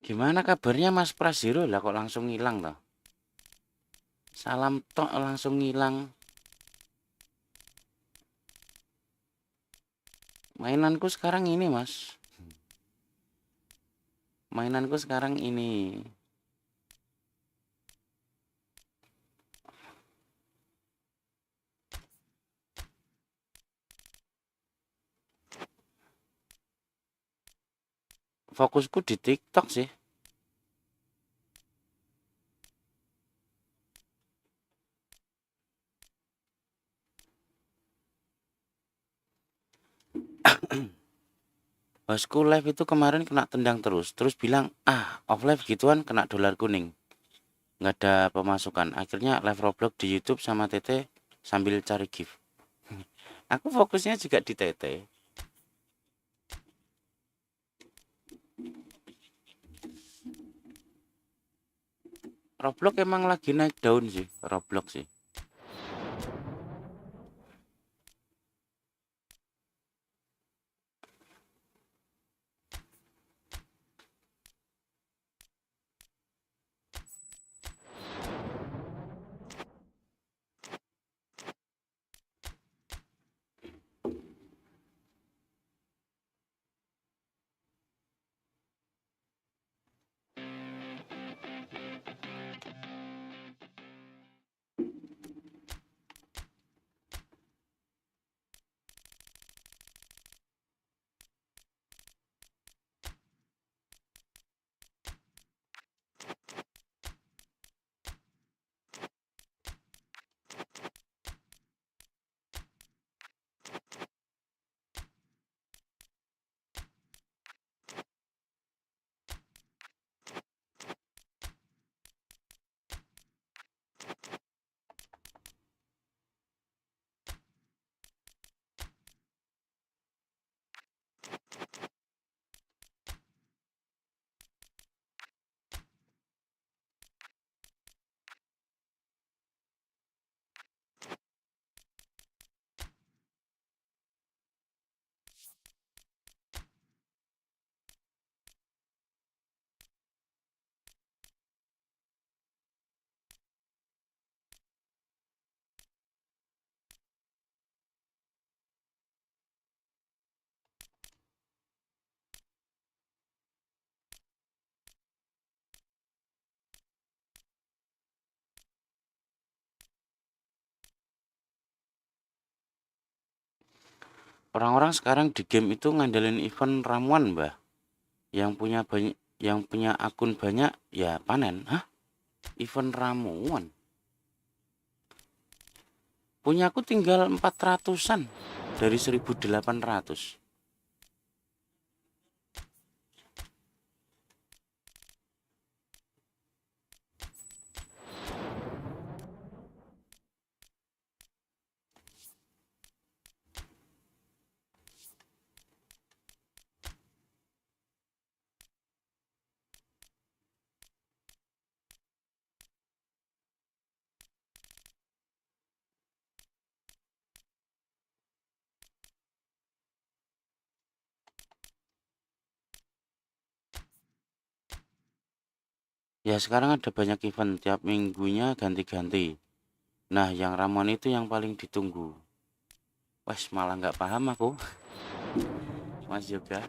Gimana kabarnya Mas Pras Zero? Lah kok langsung hilang toh? Salam tok langsung hilang. Mainanku sekarang ini Mas. Mainanku sekarang ini. Fokusku di TikTok sih. Bosku live itu kemarin kena tendang terus bilang off live gituan kena dolar kuning, nggak ada pemasukan. Akhirnya live Roblox di YouTube sama TT sambil cari gift. Aku fokusnya juga di TT. Roblox emang lagi naik daun sih, Roblox sih. Orang-orang sekarang di game itu ngandelin event ramuan, Mbah. Yang punya akun banyak ya panen. Hah? Event ramuan. Punya aku tinggal 400-an dari 1.800. Ya sekarang ada banyak event, tiap minggunya ganti-ganti. Nah yang ramuan itu yang paling ditunggu. Wes malah nggak paham aku. Mas Yoga.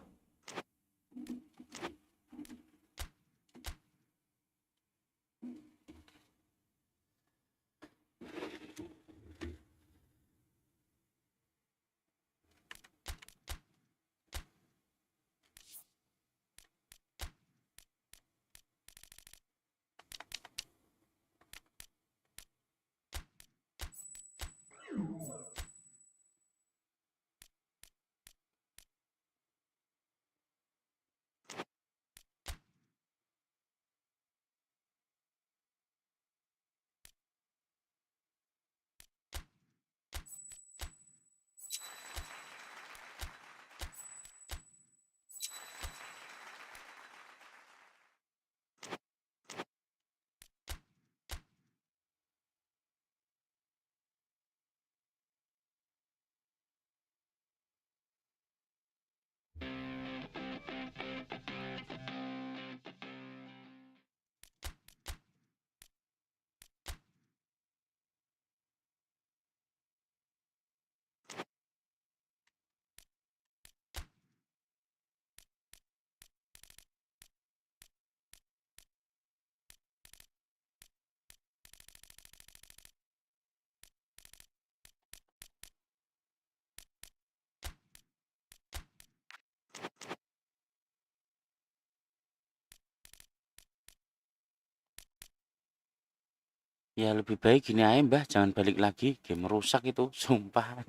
Ya lebih baik gini aja Mbah, jangan balik lagi. Game rusak itu, sumpah.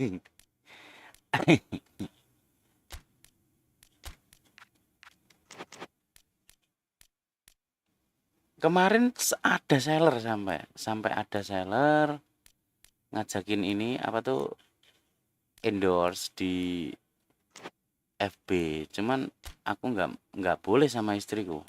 Kemarin ada seller sampai sampai ada seller ngajakin ini apa tuh endorse di FB. Cuman aku nggak boleh sama istriku.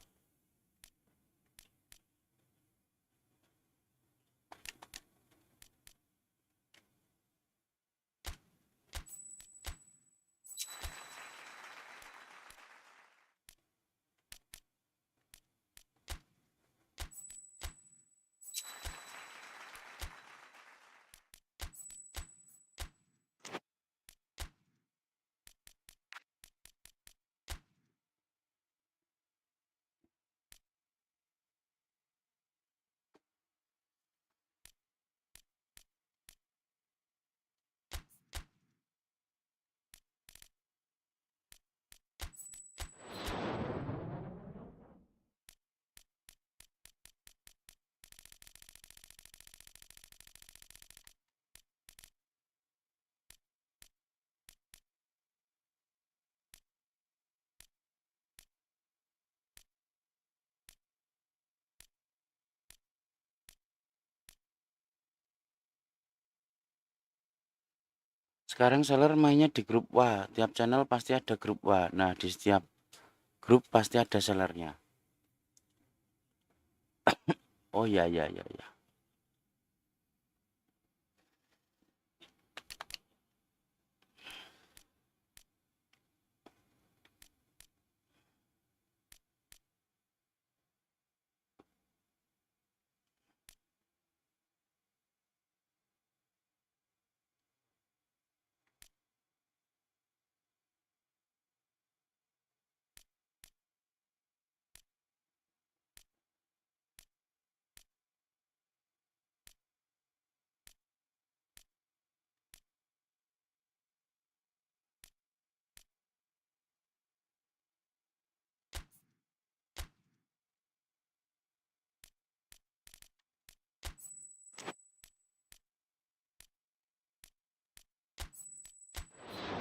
Sekarang seller mainnya di grup WA. Tiap channel pasti ada grup WA. Nah, di setiap grup pasti ada sellernya. Oh iya iya iya iya.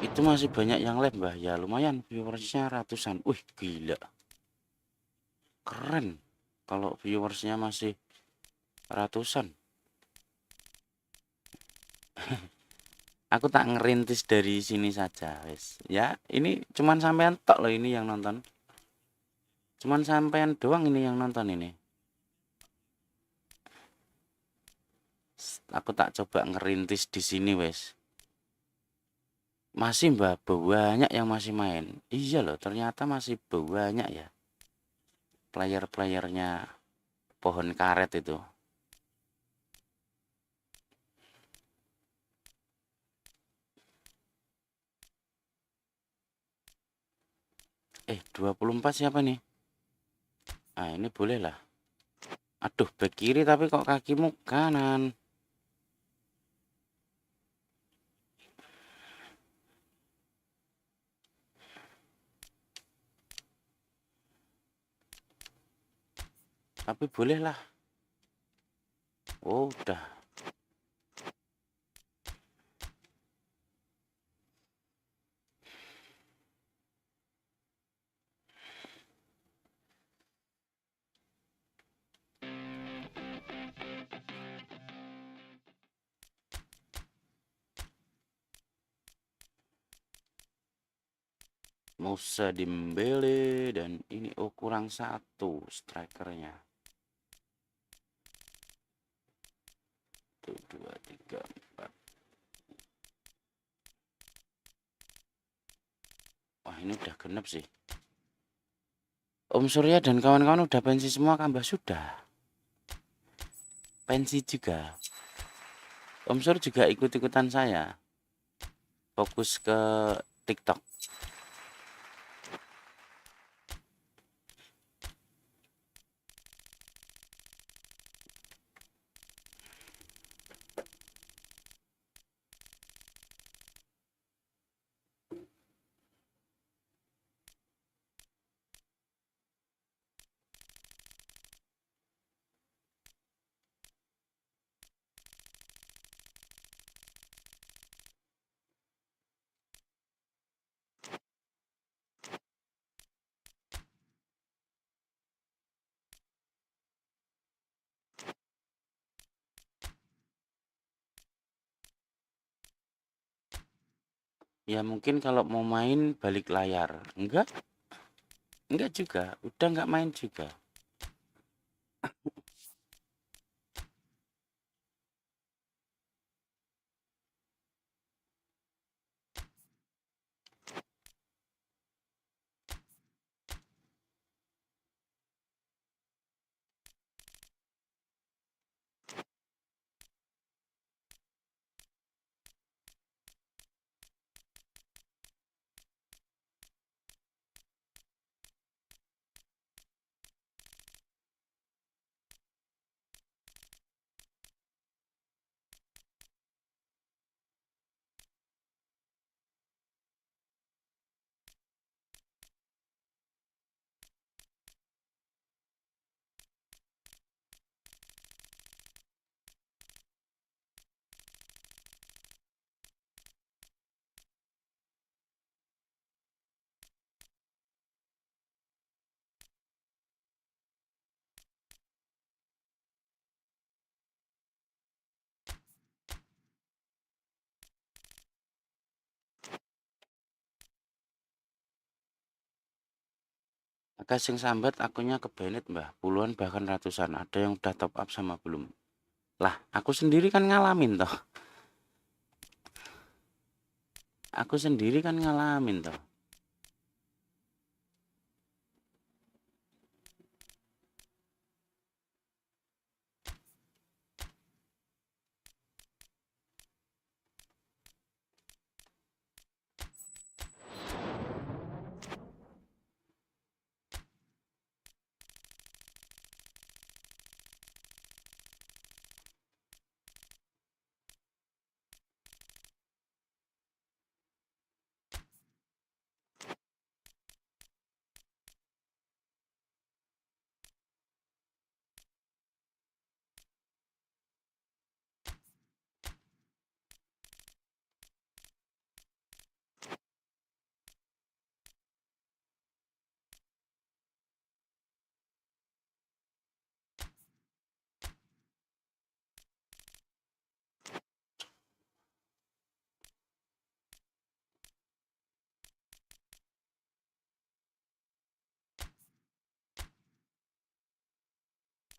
Itu masih banyak yang live, Mbah. Ya lumayan, viewersnya ratusan. Wih, gila. Keren. Kalau viewersnya masih ratusan. Aku tak ngerintis dari sini saja, wes. Ya, ini cuman sampean tok loh ini yang nonton. Cuman sampean doang ini yang nonton ini. Aku tak coba ngerintis di sini, wes. Masih, Mbak, banyak yang masih main. Iya loh, ternyata masih banyak ya. Player-playernya pohon karet itu. 24 siapa nih? Ah, ini boleh lah. Aduh, back kiri tapi kok kakimu kanan. Tapi boleh lah. Oh, udah. Musa Dembele dan ini kurang satu strikernya. 1, 2, 3, 4. Wah, ini udah genep sih. Om Surya dan kawan-kawan udah pensi semua kan, Mbah? Sudah. Pensi juga. Om Sur juga ikut-ikutan saya. Fokus ke TikTok. Ya mungkin kalau mau main balik layar. Enggak juga. Udah enggak main juga. Maka sing sambat akunnya ke Bennett, Mbah. Puluhan bahkan ratusan. Ada yang udah top up sama belum. Lah, aku sendiri kan ngalamin toh. Aku sendiri kan ngalamin toh.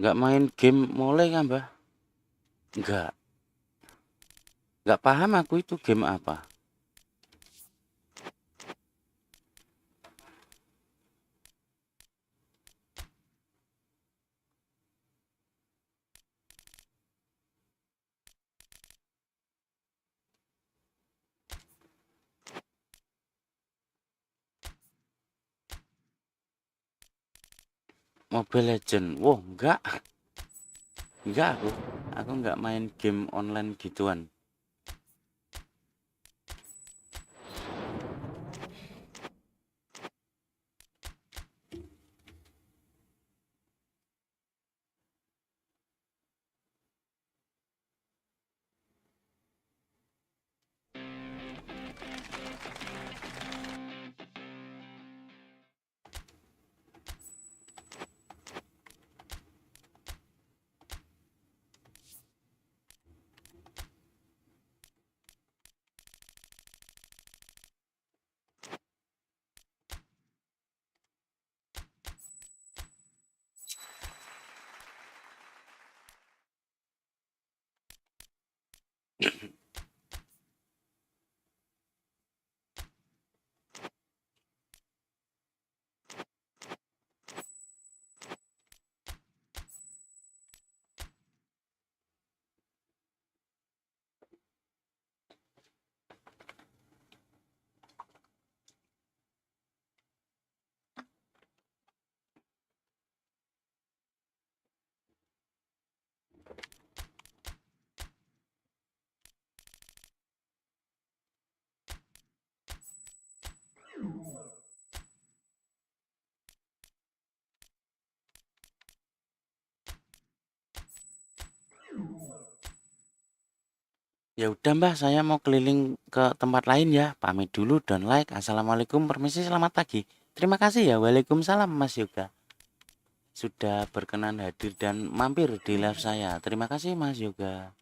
Nggak main game mulai kan, Mbah? Nggak. Nggak paham aku itu game apa. Mobile Legend. Wow, enggak. Enggak aku. Aku nggak main game online gituan. Ya udah Mbah, saya mau keliling ke tempat lain ya. Pamit dulu dan like. Assalamualaikum, permisi, selamat pagi. Terima kasih ya. Waalaikumsalam Mas Yoga. Sudah berkenan hadir dan mampir di live saya. Terima kasih Mas Yoga.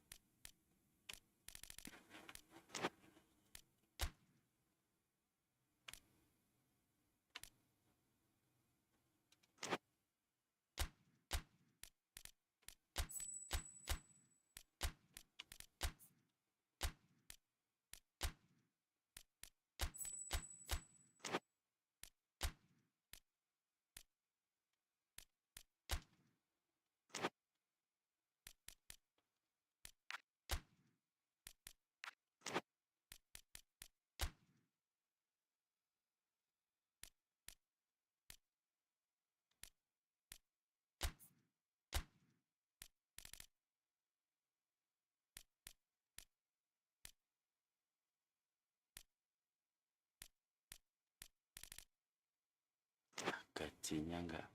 Gajinya enggak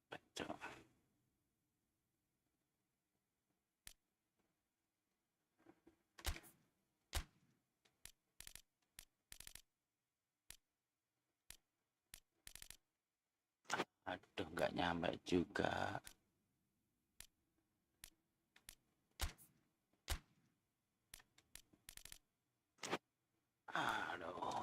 pecah. Aduh, nggak nyampe juga. Aduh.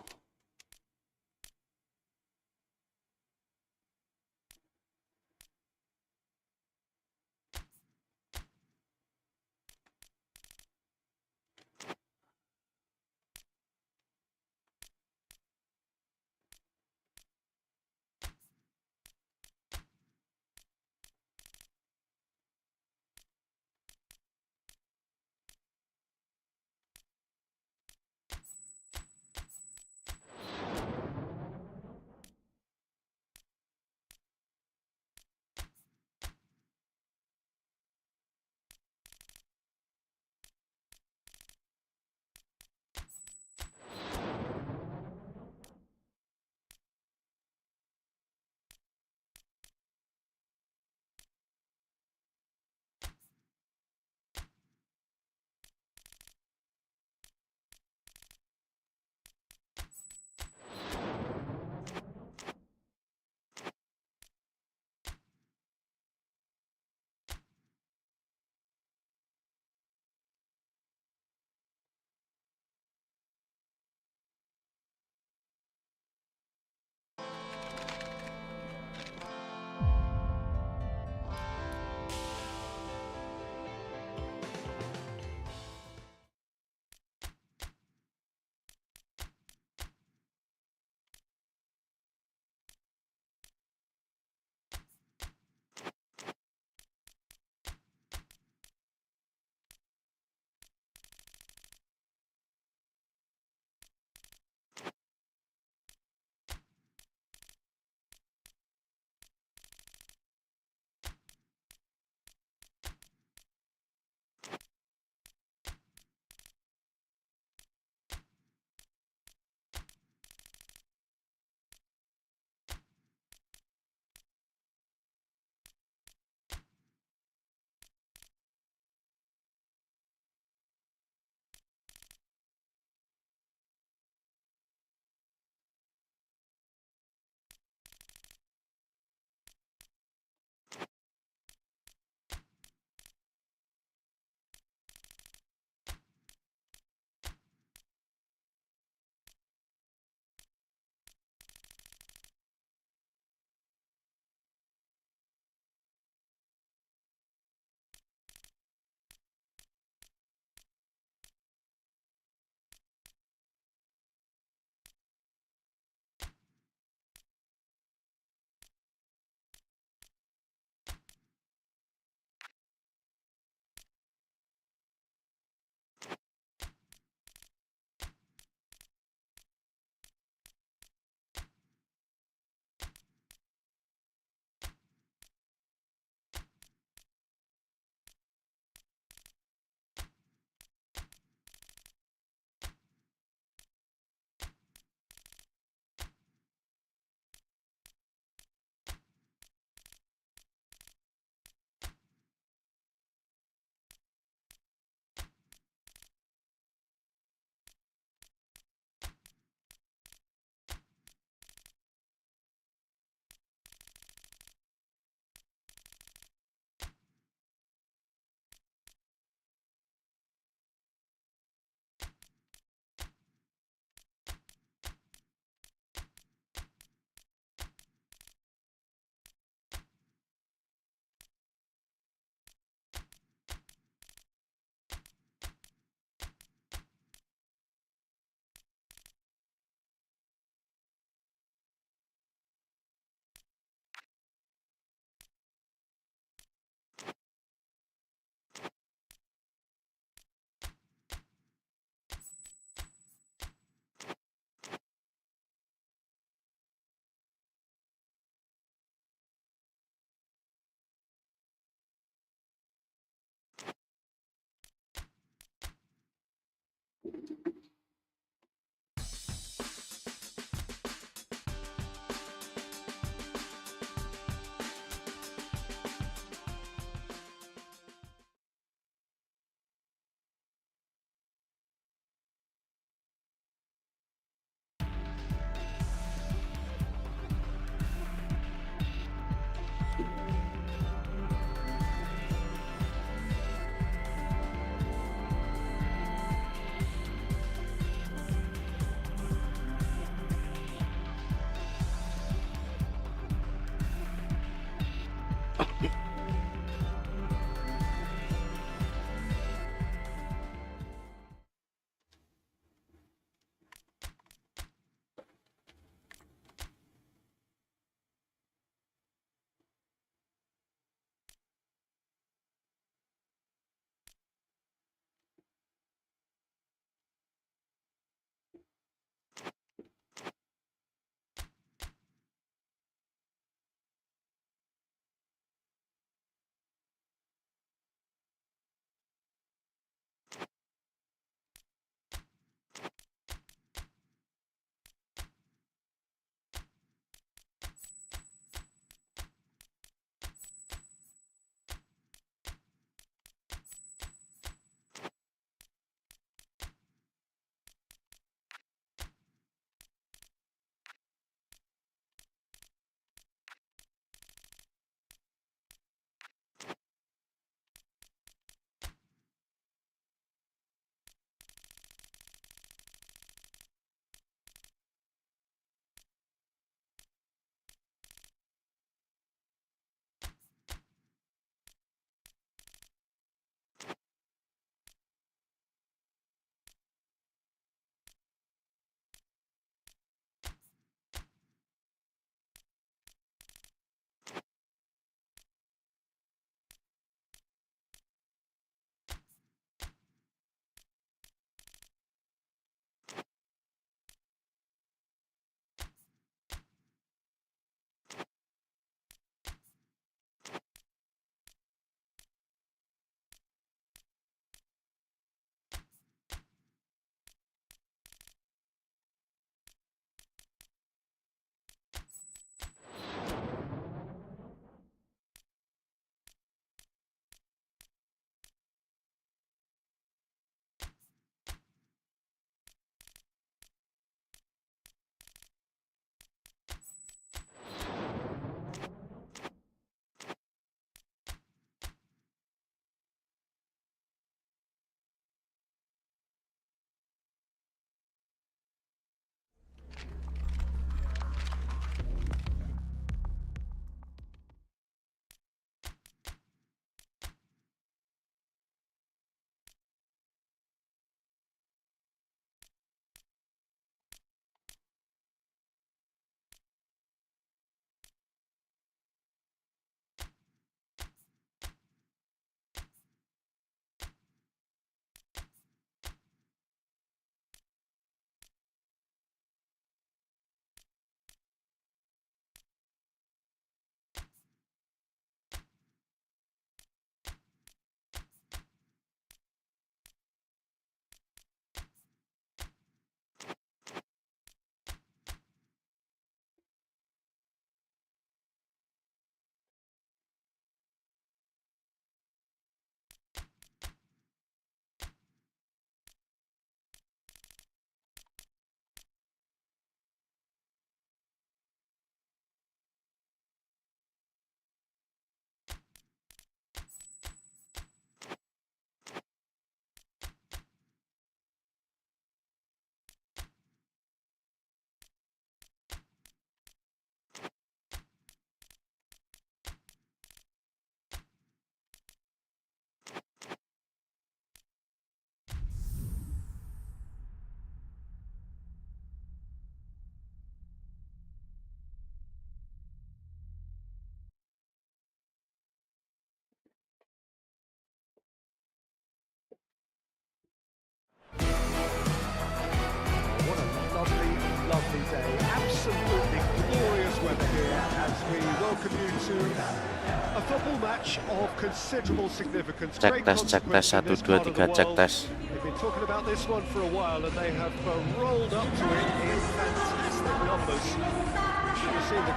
Lovely day, absolutely glorious weather here as we welcome you to A football match of considerable significance. Cek tes 1 2 3 cek tes. They've been talking about this one for a while, and they have rolled up to it in fantastic numbers. You should have seen the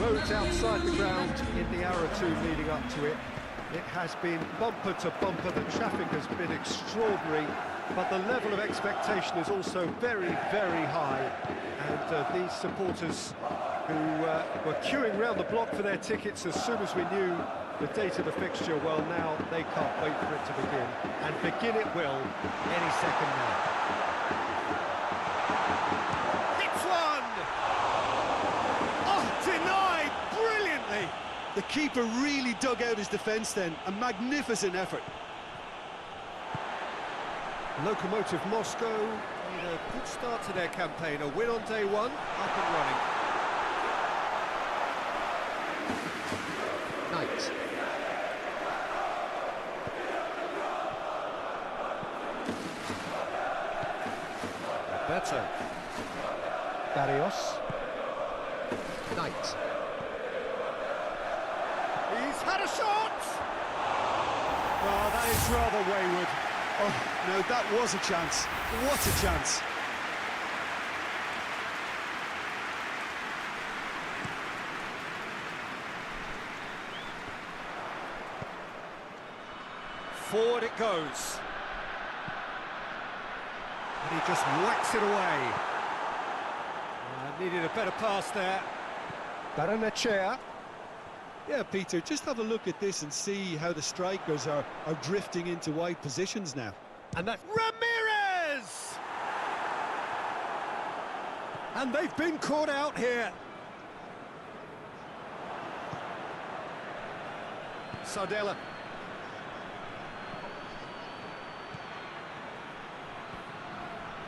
roads outside the ground in the hour or two leading up to it. It has been bumper to bumper. The traffic has been extraordinary, but the level of expectation is also very, very high. And these supporters who were queuing round the block for their tickets as soon as we knew the date of the fixture, well, now they can't wait for it to begin. And begin it will any second now. It's one! Oh, denied brilliantly! The keeper really dug out his defence then. A magnificent effort. Lokomotiv Moscow made a good start to their campaign. A win on day one, up and running. Knight. Better. Barrios. Knight. He's had a shot! Oh, that is rather wayward. Oh, no, that was a chance. What a chance. Forward it goes. And he just whacks it away. Needed a better pass there. Baranechea. Yeah, Peter, just have a look at this and see how the strikers are drifting into wide positions now. And that's Ramirez! And they've been caught out here. Sardella.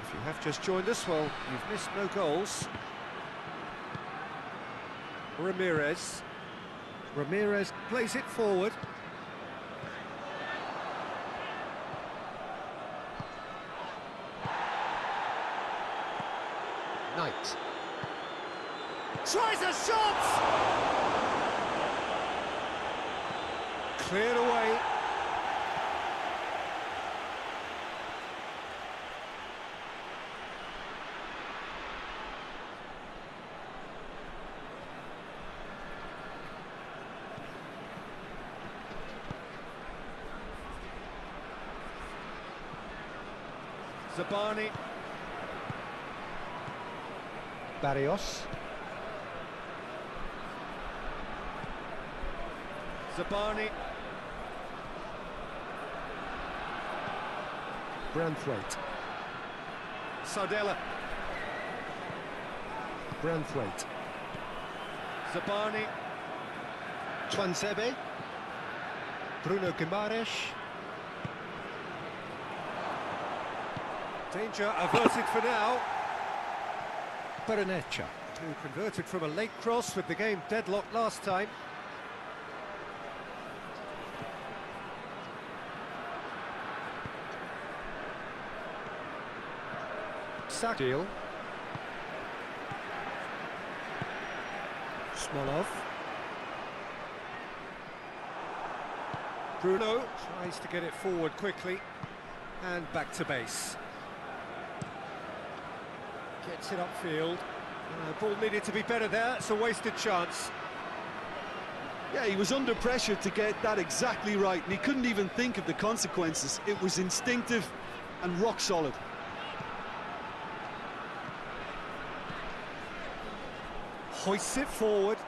If you have just joined us, well, you've missed no goals. Ramirez. Ramirez plays it forward. Knight. Tries a shot! Cleared away. Zabani. Barrios. Zabani. Branthwaite. Sardella. Branthwaite. Zabani. Twansebe. Bruno Guimaraes. Danger averted for now. Baranechea, who converted from a late cross with the game deadlocked last time. Sakil. Smolov. Bruno tries to get it forward quickly and back to base. Gets it upfield. Ball needed to be better there. It's a wasted chance. Yeah, he was under pressure to get that exactly right, and he couldn't even think of the consequences. It was instinctive and rock solid. Hoists it forward.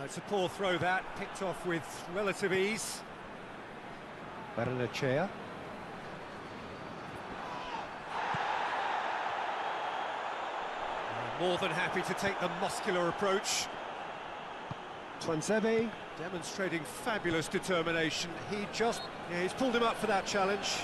It's a poor throw that, picked off with relative ease. Baranechea. More than happy to take the muscular approach. Twansebe demonstrating fabulous determination. He's pulled him up for that challenge.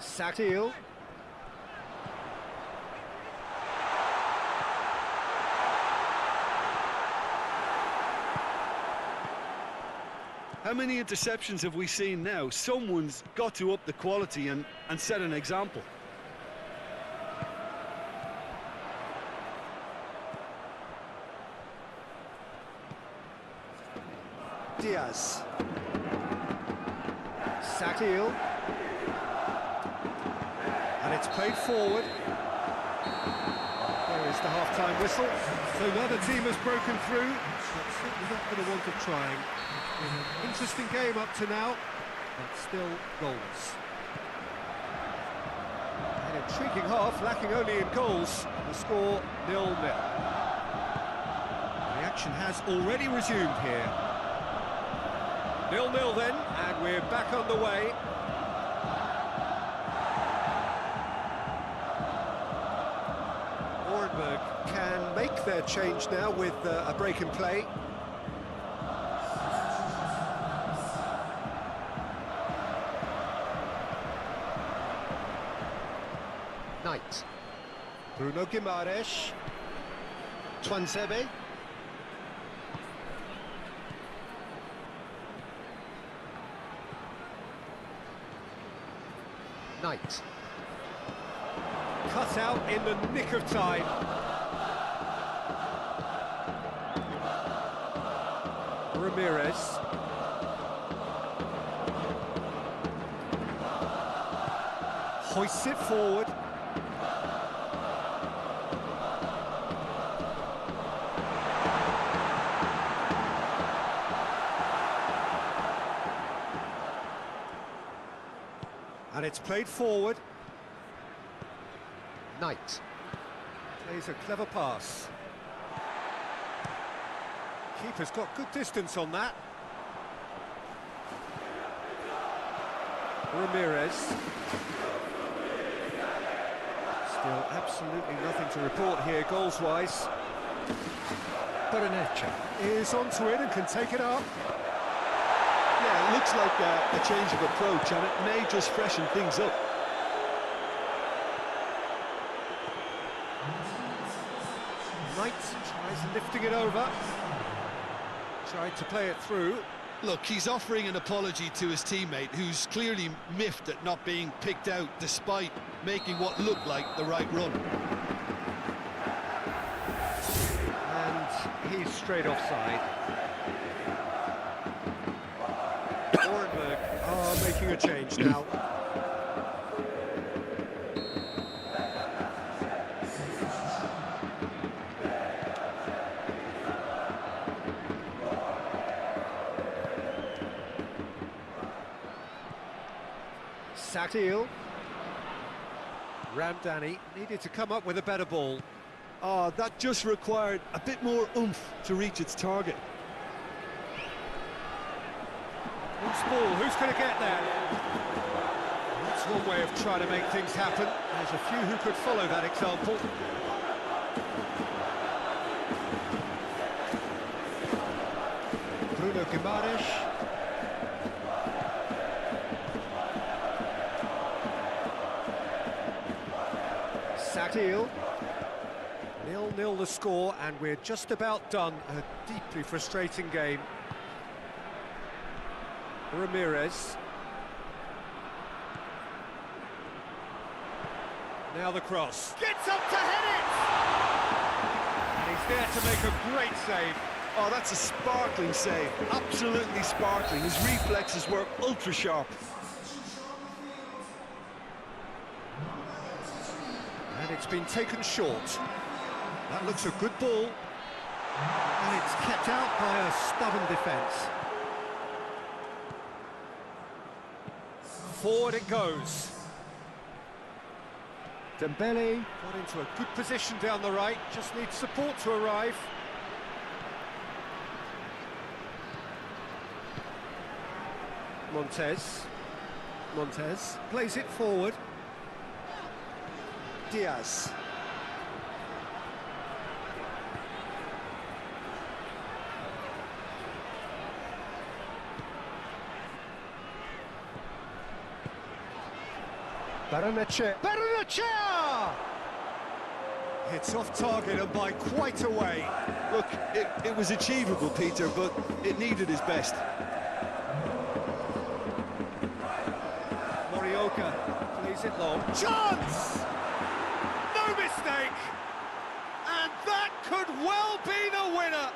Sakil. How many interceptions have we seen now? Someone's got to up the quality and set an example. Diaz. Sakil. And it's played forward. There is the half-time whistle. So another team has broken through. But certainly not going to want to trying. An interesting game up to now, but still goals. An intriguing half, lacking only in goals. The score 0-0. The action has already resumed here. 0-0 then, and we're back on the way. Orenburg can make their change now with a break in play. Knight. Bruno Guimaraes. Tuanzebe. Knight. Cut out in the nick of time. Ramirez. Hoists it forward. And it's played forward. Knight plays a clever pass. Keeper's got good distance on that. Ramirez. Still absolutely nothing to report here goals-wise. Berenecha is onto it and can take it up. Yeah, it looks like a change of approach, and it may just freshen things up. Knight tries lifting it over. Tried to play it through. Look, he's offering an apology to his teammate, who's clearly miffed at not being picked out despite making what looked like the right run. And he's straight offside. Orenburg are making a change now. Sakil. Ramdani needed to come up with a better ball. Oh, that just required a bit more oomph to reach its target. Loose ball, who's going to get there? That's one way of trying to make things happen. There's a few who could follow that example. Bruno Guimaraes. Sakil. 0-0 the score, and we're just about done. A deeply frustrating game. Ramirez. Now the cross. Gets up to hit it! And he's there to make a great save. Oh, that's a sparkling save. Absolutely sparkling. His reflexes were ultra sharp. And it's been taken short. That looks a good ball. And it's kept out by a stubborn defence. Forward it goes. Dembele got into a good position down the right, just needs support to arrive. Montez plays it forward. Diaz. Barrenechea! It's off target and by quite a way. Look, it was achievable, Peter, but it needed his best. Morioka plays it long. Chance! No mistake! And that could well be the winner!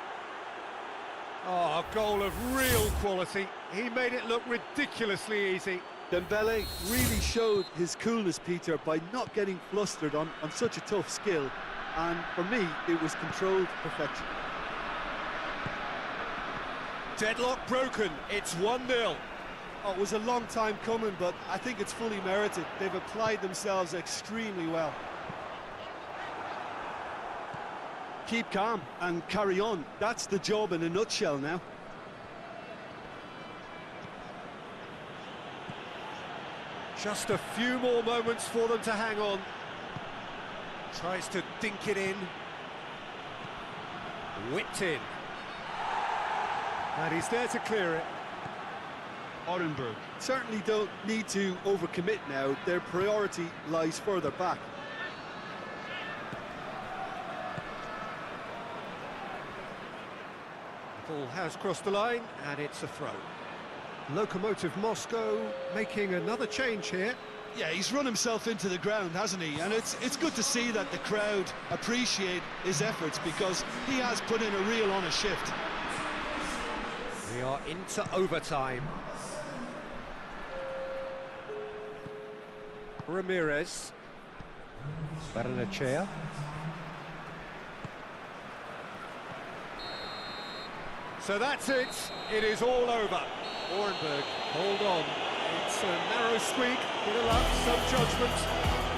Oh, a goal of real quality. He made it look ridiculously easy. Dembele really showed his coolness, Peter, by not getting flustered on such a tough skill. And for me, it was controlled perfection. Deadlock broken. It's 1-0. Oh, it was a long time coming, but I think it's fully merited. They've applied themselves extremely well. Keep calm and carry on. That's the job in a nutshell now. Just a few more moments for them to hang on. Tries to dink it in. Whipped in. And he's there to clear it. Orenberg certainly don't need to overcommit now. Their priority lies further back. The ball has crossed the line, and it's a throw. Lokomotiv Moscow making another change here. Yeah, he's run himself into the ground, hasn't he? And it's good to see that the crowd appreciate his efforts, because he has put in a real honest shift. We are into overtime. Ramirez. Barrenechea. So that's it. It is all over. Orenberg, hold on. It's a narrow squeak, bit of luck, some judgment.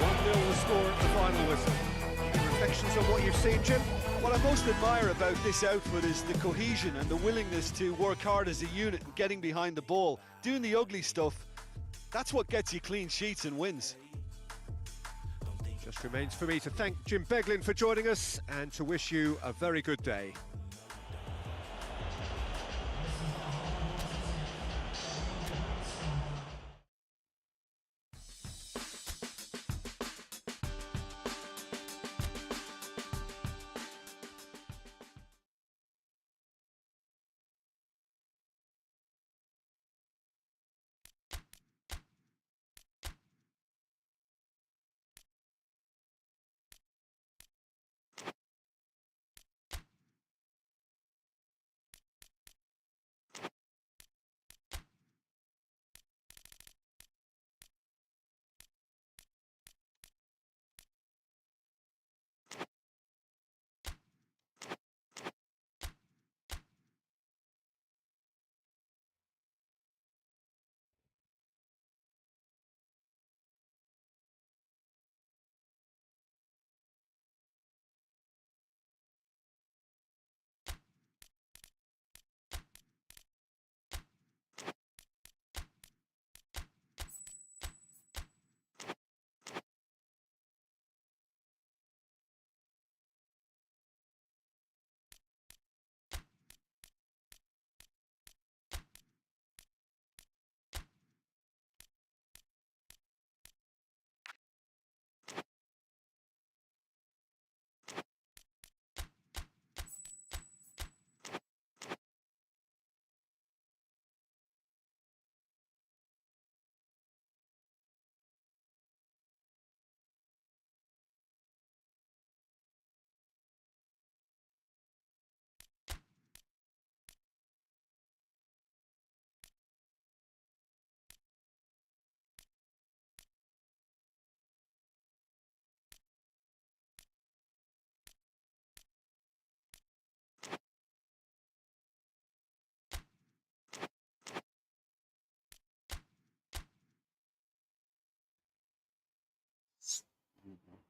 1-0 the score at the final whistle. Any reflections on what you've seen, Jim? What I most admire about this outfit is the cohesion and the willingness to work hard as a unit and getting behind the ball. Doing the ugly stuff, that's what gets you clean sheets and wins. Just remains for me to thank Jim Beglin for joining us and to wish you a very good day.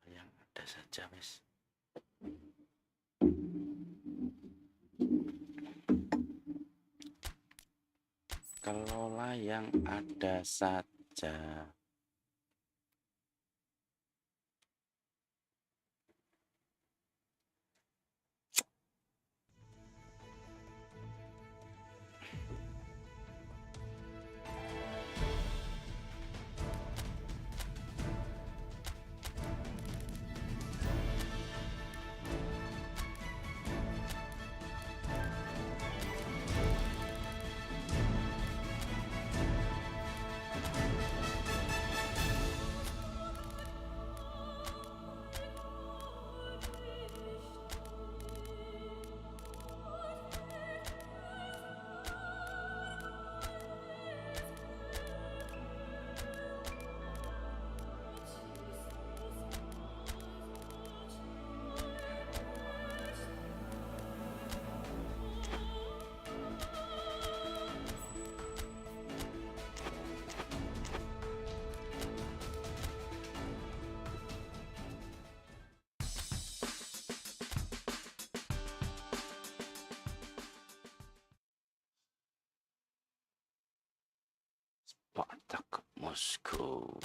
Yang ada saja, Mas. Kelola yang ada saja. Spartak Moscow.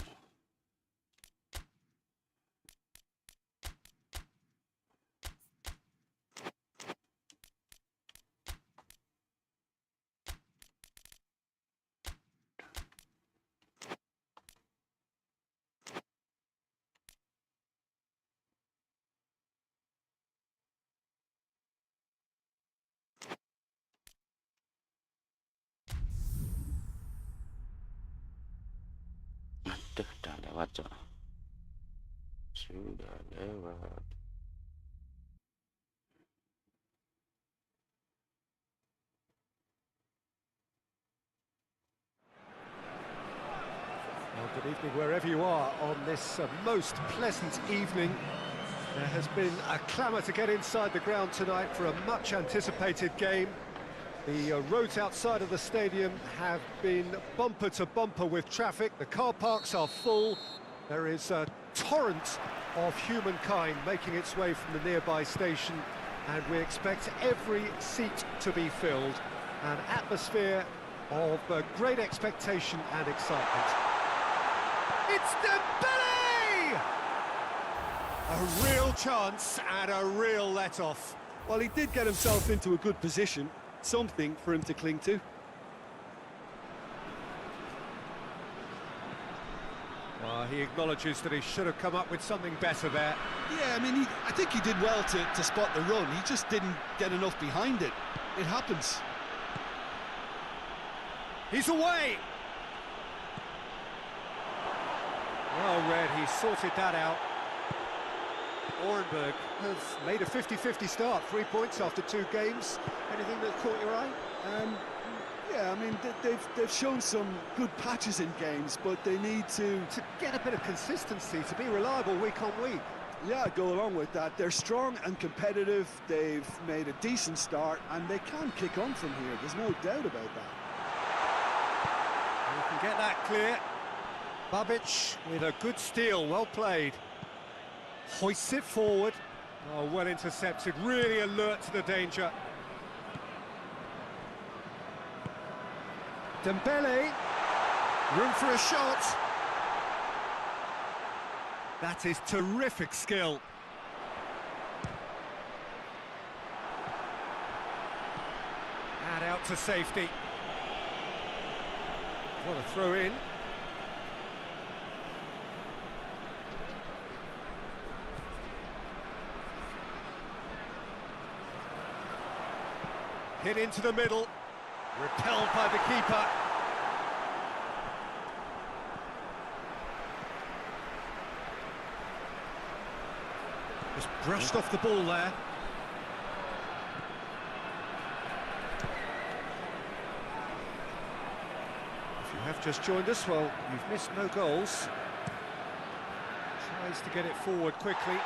Aduh, udah lewat, Cok. Sudah lewat. Well, good evening wherever you are on this most pleasant evening. There has been a clamour to get inside the ground tonight for a much anticipated game. The roads outside of the stadium have been bumper to bumper with traffic. The car parks are full. There is a torrent of humankind making its way from the nearby station, and we expect every seat to be filled. An atmosphere of great expectation and excitement. It's Dembele! A real chance and a real let-off. Well, he did get himself into a good position, something for him to cling to. He acknowledges that he should have come up with something better there. Yeah, I mean, I think he did well to spot the run. He just didn't get enough behind it. It happens. He's away! Well read, he sorted that out. Orenberg has made a 50-50 start, 3 points after 2 games. Anything that caught your eye? Yeah, I mean, they've shown some good patches in games, but they need to get a bit of consistency, to be reliable week on week. Yeah, go along with that. They're strong and competitive. They've made a decent start, and they can kick on from here. There's no doubt about that. You can get that clear. Babic with a good steal, well played. Hoists it forward. Oh, well intercepted, really alert to the danger. Dembele, room for a shot. That is terrific skill. And out to safety. What a throw in. Hit into the middle. Repelled by the keeper. Just brushed off the ball there. If you have just joined us, well, you've missed no goals. Tries to get it forward quickly.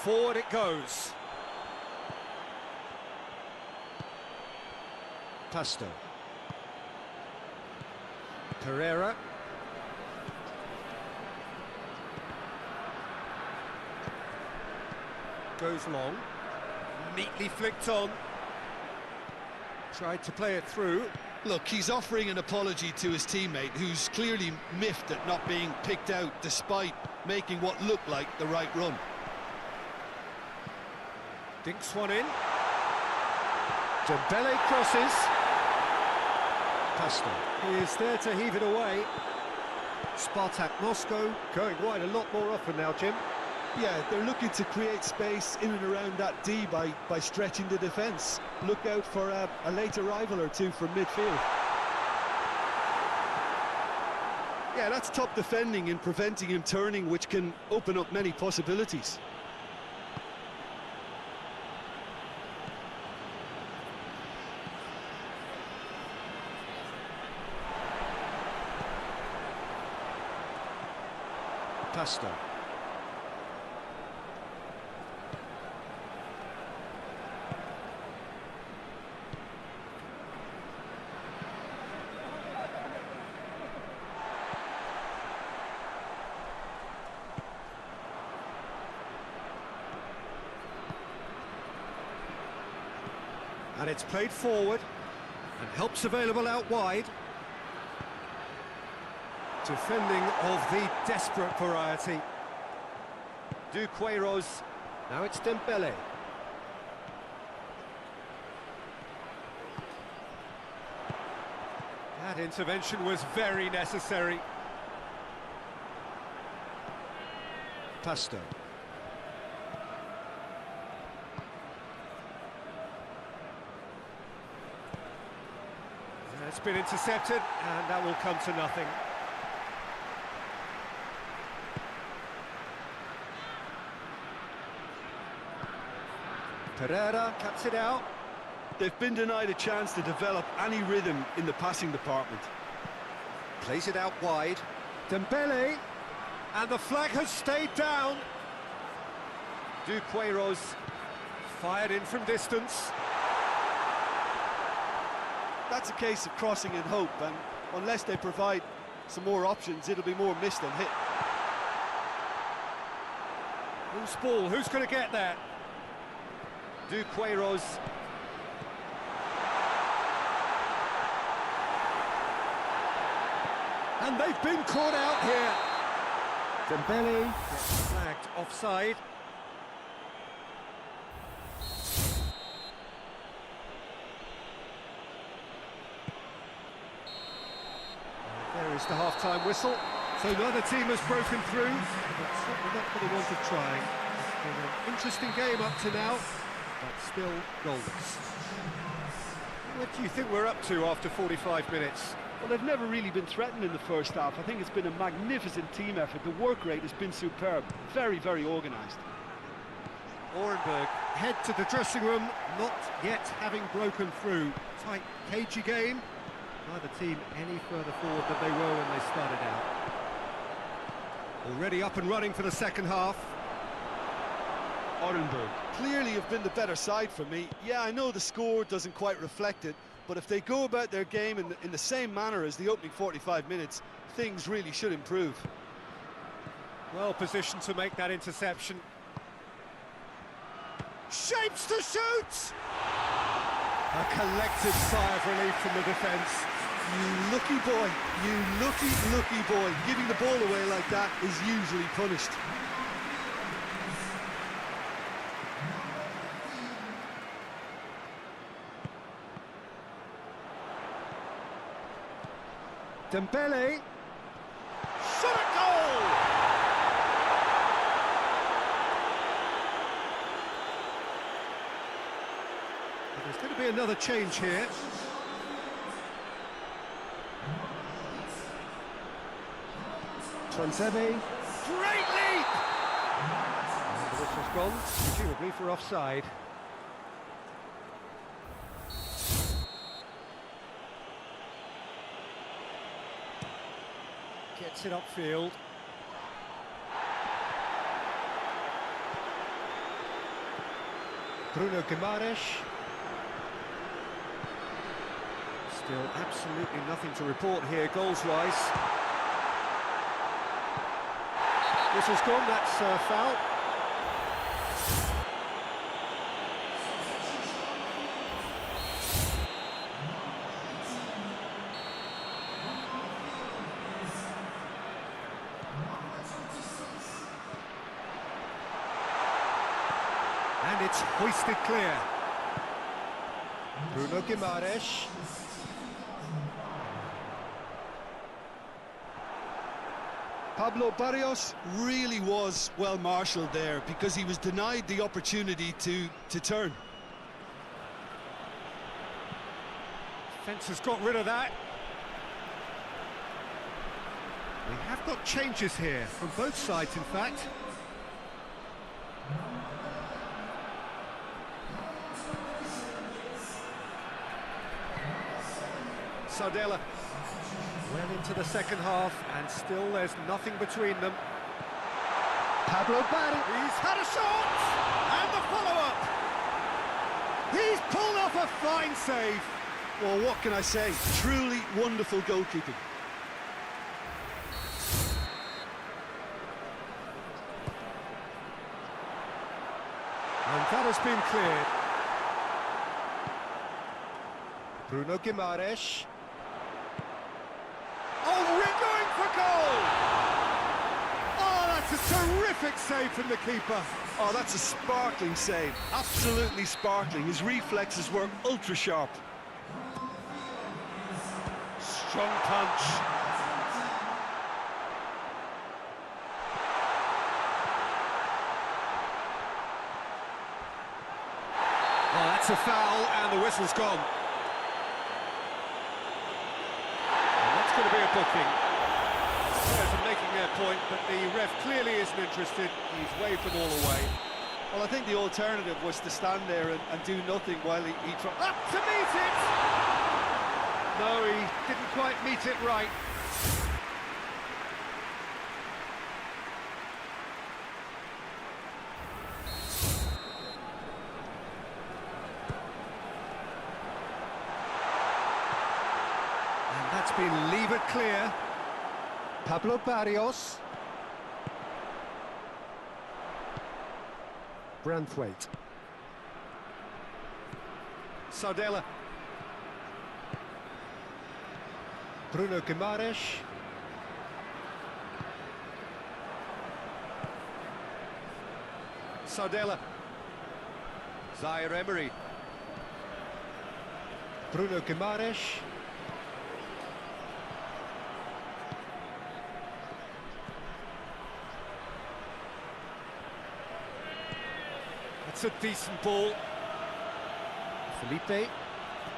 Forward it goes. Pasto. Pereira. Goes long. Neatly flicked on. Tried to play it through. Look, he's offering an apology to his teammate, who's clearly miffed at not being picked out despite making what looked like the right run. Dinks one in. Dembele crosses. Pasto. He is there to heave it away. Spartak Moscow going wide a lot more often now, Jim. Yeah, they're looking to create space in and around that D by stretching the defence. Look out for a late arrival or two from midfield. Yeah, that's top defending and preventing him turning, which can open up many possibilities. Pasto. And it's played forward. And help's available out wide. Defending of the desperate variety. Duqueiroz. Now it's Dembele. That intervention was very necessary. Pasto. It's been intercepted, and that will come to nothing. Pereira cuts it out. They've been denied a chance to develop any rhythm in the passing department. Plays it out wide. Dembele, and the flag has stayed down. Duqueiroz fired in from distance. That's a case of crossing in hope, and unless they provide some more options, it'll be more missed than hit. Loose ball, who's going to get that? Duqueiroz. And they've been caught out here. Dembele gets flagged offside. There is the half-time whistle. So neither team has broken through, but certainly not for the want of trying. It's been an interesting game up to now, but still goalless. What do you think we're up to after 45 minutes? Well, they've never really been threatened in the first half. I think it's been a magnificent team effort. The work rate has been superb. Very, very organised. Orenberg head to the dressing room, not yet having broken through. Tight, cagey game. Neither team any further forward than they were when they started out. Already up and running for the second half. Orenberg clearly have been the better side for me. Yeah, I know the score doesn't quite reflect it, but if they go about their game in the same manner as the opening 45 minutes, things really should improve. Well positioned to make that interception. Shapes to shoot! A collective sigh of relief from the defence. You lucky boy, you lucky boy. Giving the ball away like that is usually punished. Dembele. Shot a goal! There's going to be another change here. Tronzebe. Great leap! And the whistle's gone, presumably for offside. Gets it upfield. Bruno Guimaraes. Still absolutely nothing to report here, goals-wise. Whistle's gone, that's foul. And it's hoisted clear. Bruno Guimaraes. Pablo Barrios really was well marshalled there because he was denied the opportunity to turn. Defence has got rid of that. We have got changes here from both sides, in fact. Sardella well into the second half, and still there's nothing between them. Pablo Barrios, he's had a shot, and the follow-up. He's pulled off a fine save. Well, what can I say? Truly wonderful goalkeeping. And that has been cleared. Bruno Guimaraes. Oh, we're going for goal! Oh, that's a terrific save from the keeper. Oh, that's a sparkling save. Absolutely sparkling. His reflexes were ultra sharp. Strong punch. Oh, that's a foul, and the whistle's gone. And that's going to be a booking. Players are making their point, but the ref clearly isn't interested. He's waved them all away. Well, I think the alternative was to stand there and do nothing while he tried. Up to meet it! No, he didn't quite meet it right. And that's been levered clear. Pablo Barrios. Branthwaite. Sardella. Bruno Guimaraes. Sardella. Zaire Emery. Bruno Guimaraes. That's a decent ball. Felipe.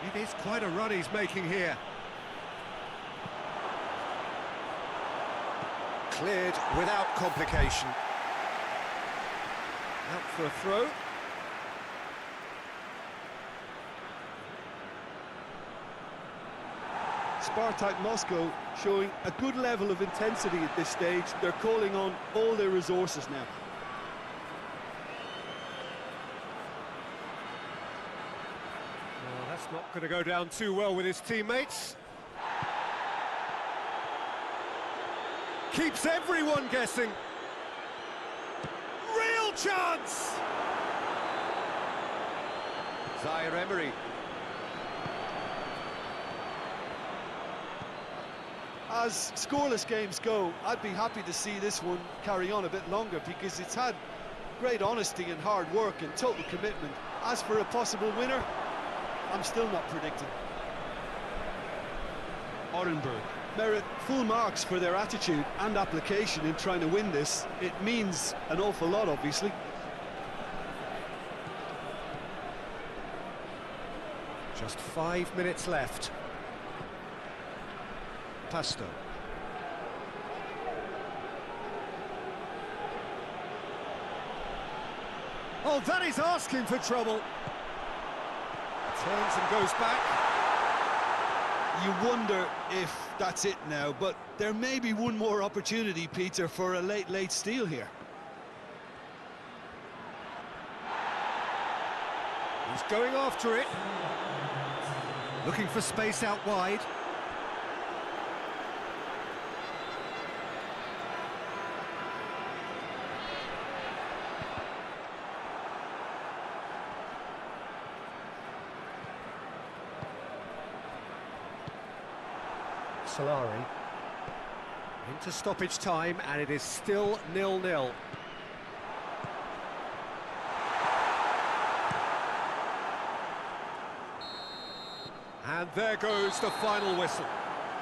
It is quite a run he's making here. Cleared without complication. Out for a throw. Spartak Moscow showing a good level of intensity at this stage. They're calling on all their resources now. Well, that's not going to go down too well with his teammates. Keeps everyone guessing. Real chance! Zaire Emery. As scoreless games go, I'd be happy to see this one carry on a bit longer because it's had great honesty and hard work and total commitment. As for a possible winner, I'm still not predicting. Orenburg merit full marks for their attitude and application in trying to win this. It means an awful lot, obviously. Just 5 minutes left. Pasto. Oh, that is asking for trouble. Turns and goes back. You wonder if that's it now, but there may be one more opportunity, Peter, for a late steal here. He's going after it. Looking for space out wide. Solari into stoppage time, and it is still 0-0. And there goes the final whistle.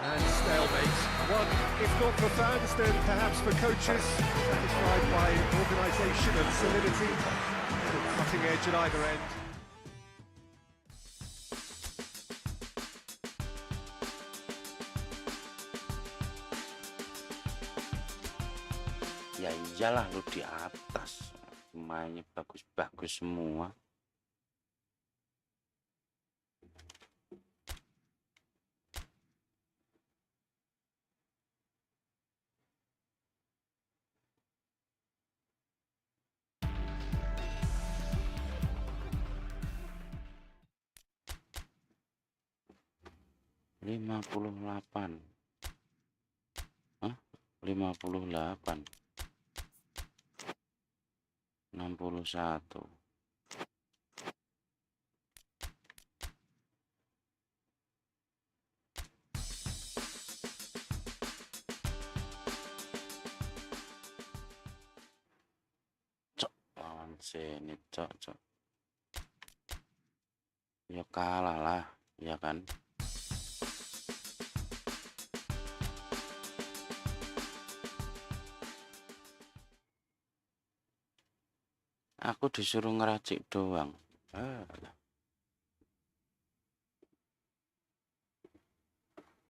And stalemate. One, if not for fans, then perhaps for coaches, satisfied by organisation and solidity. Cutting edge at either end. Ya iyalah, lu di atas, mainnya bagus-bagus semua. Lima puluh 58. Hah? 58. 61. sini cok. Ya kalah lah, ya kan. Aku disuruh ngeracik doang. Alah.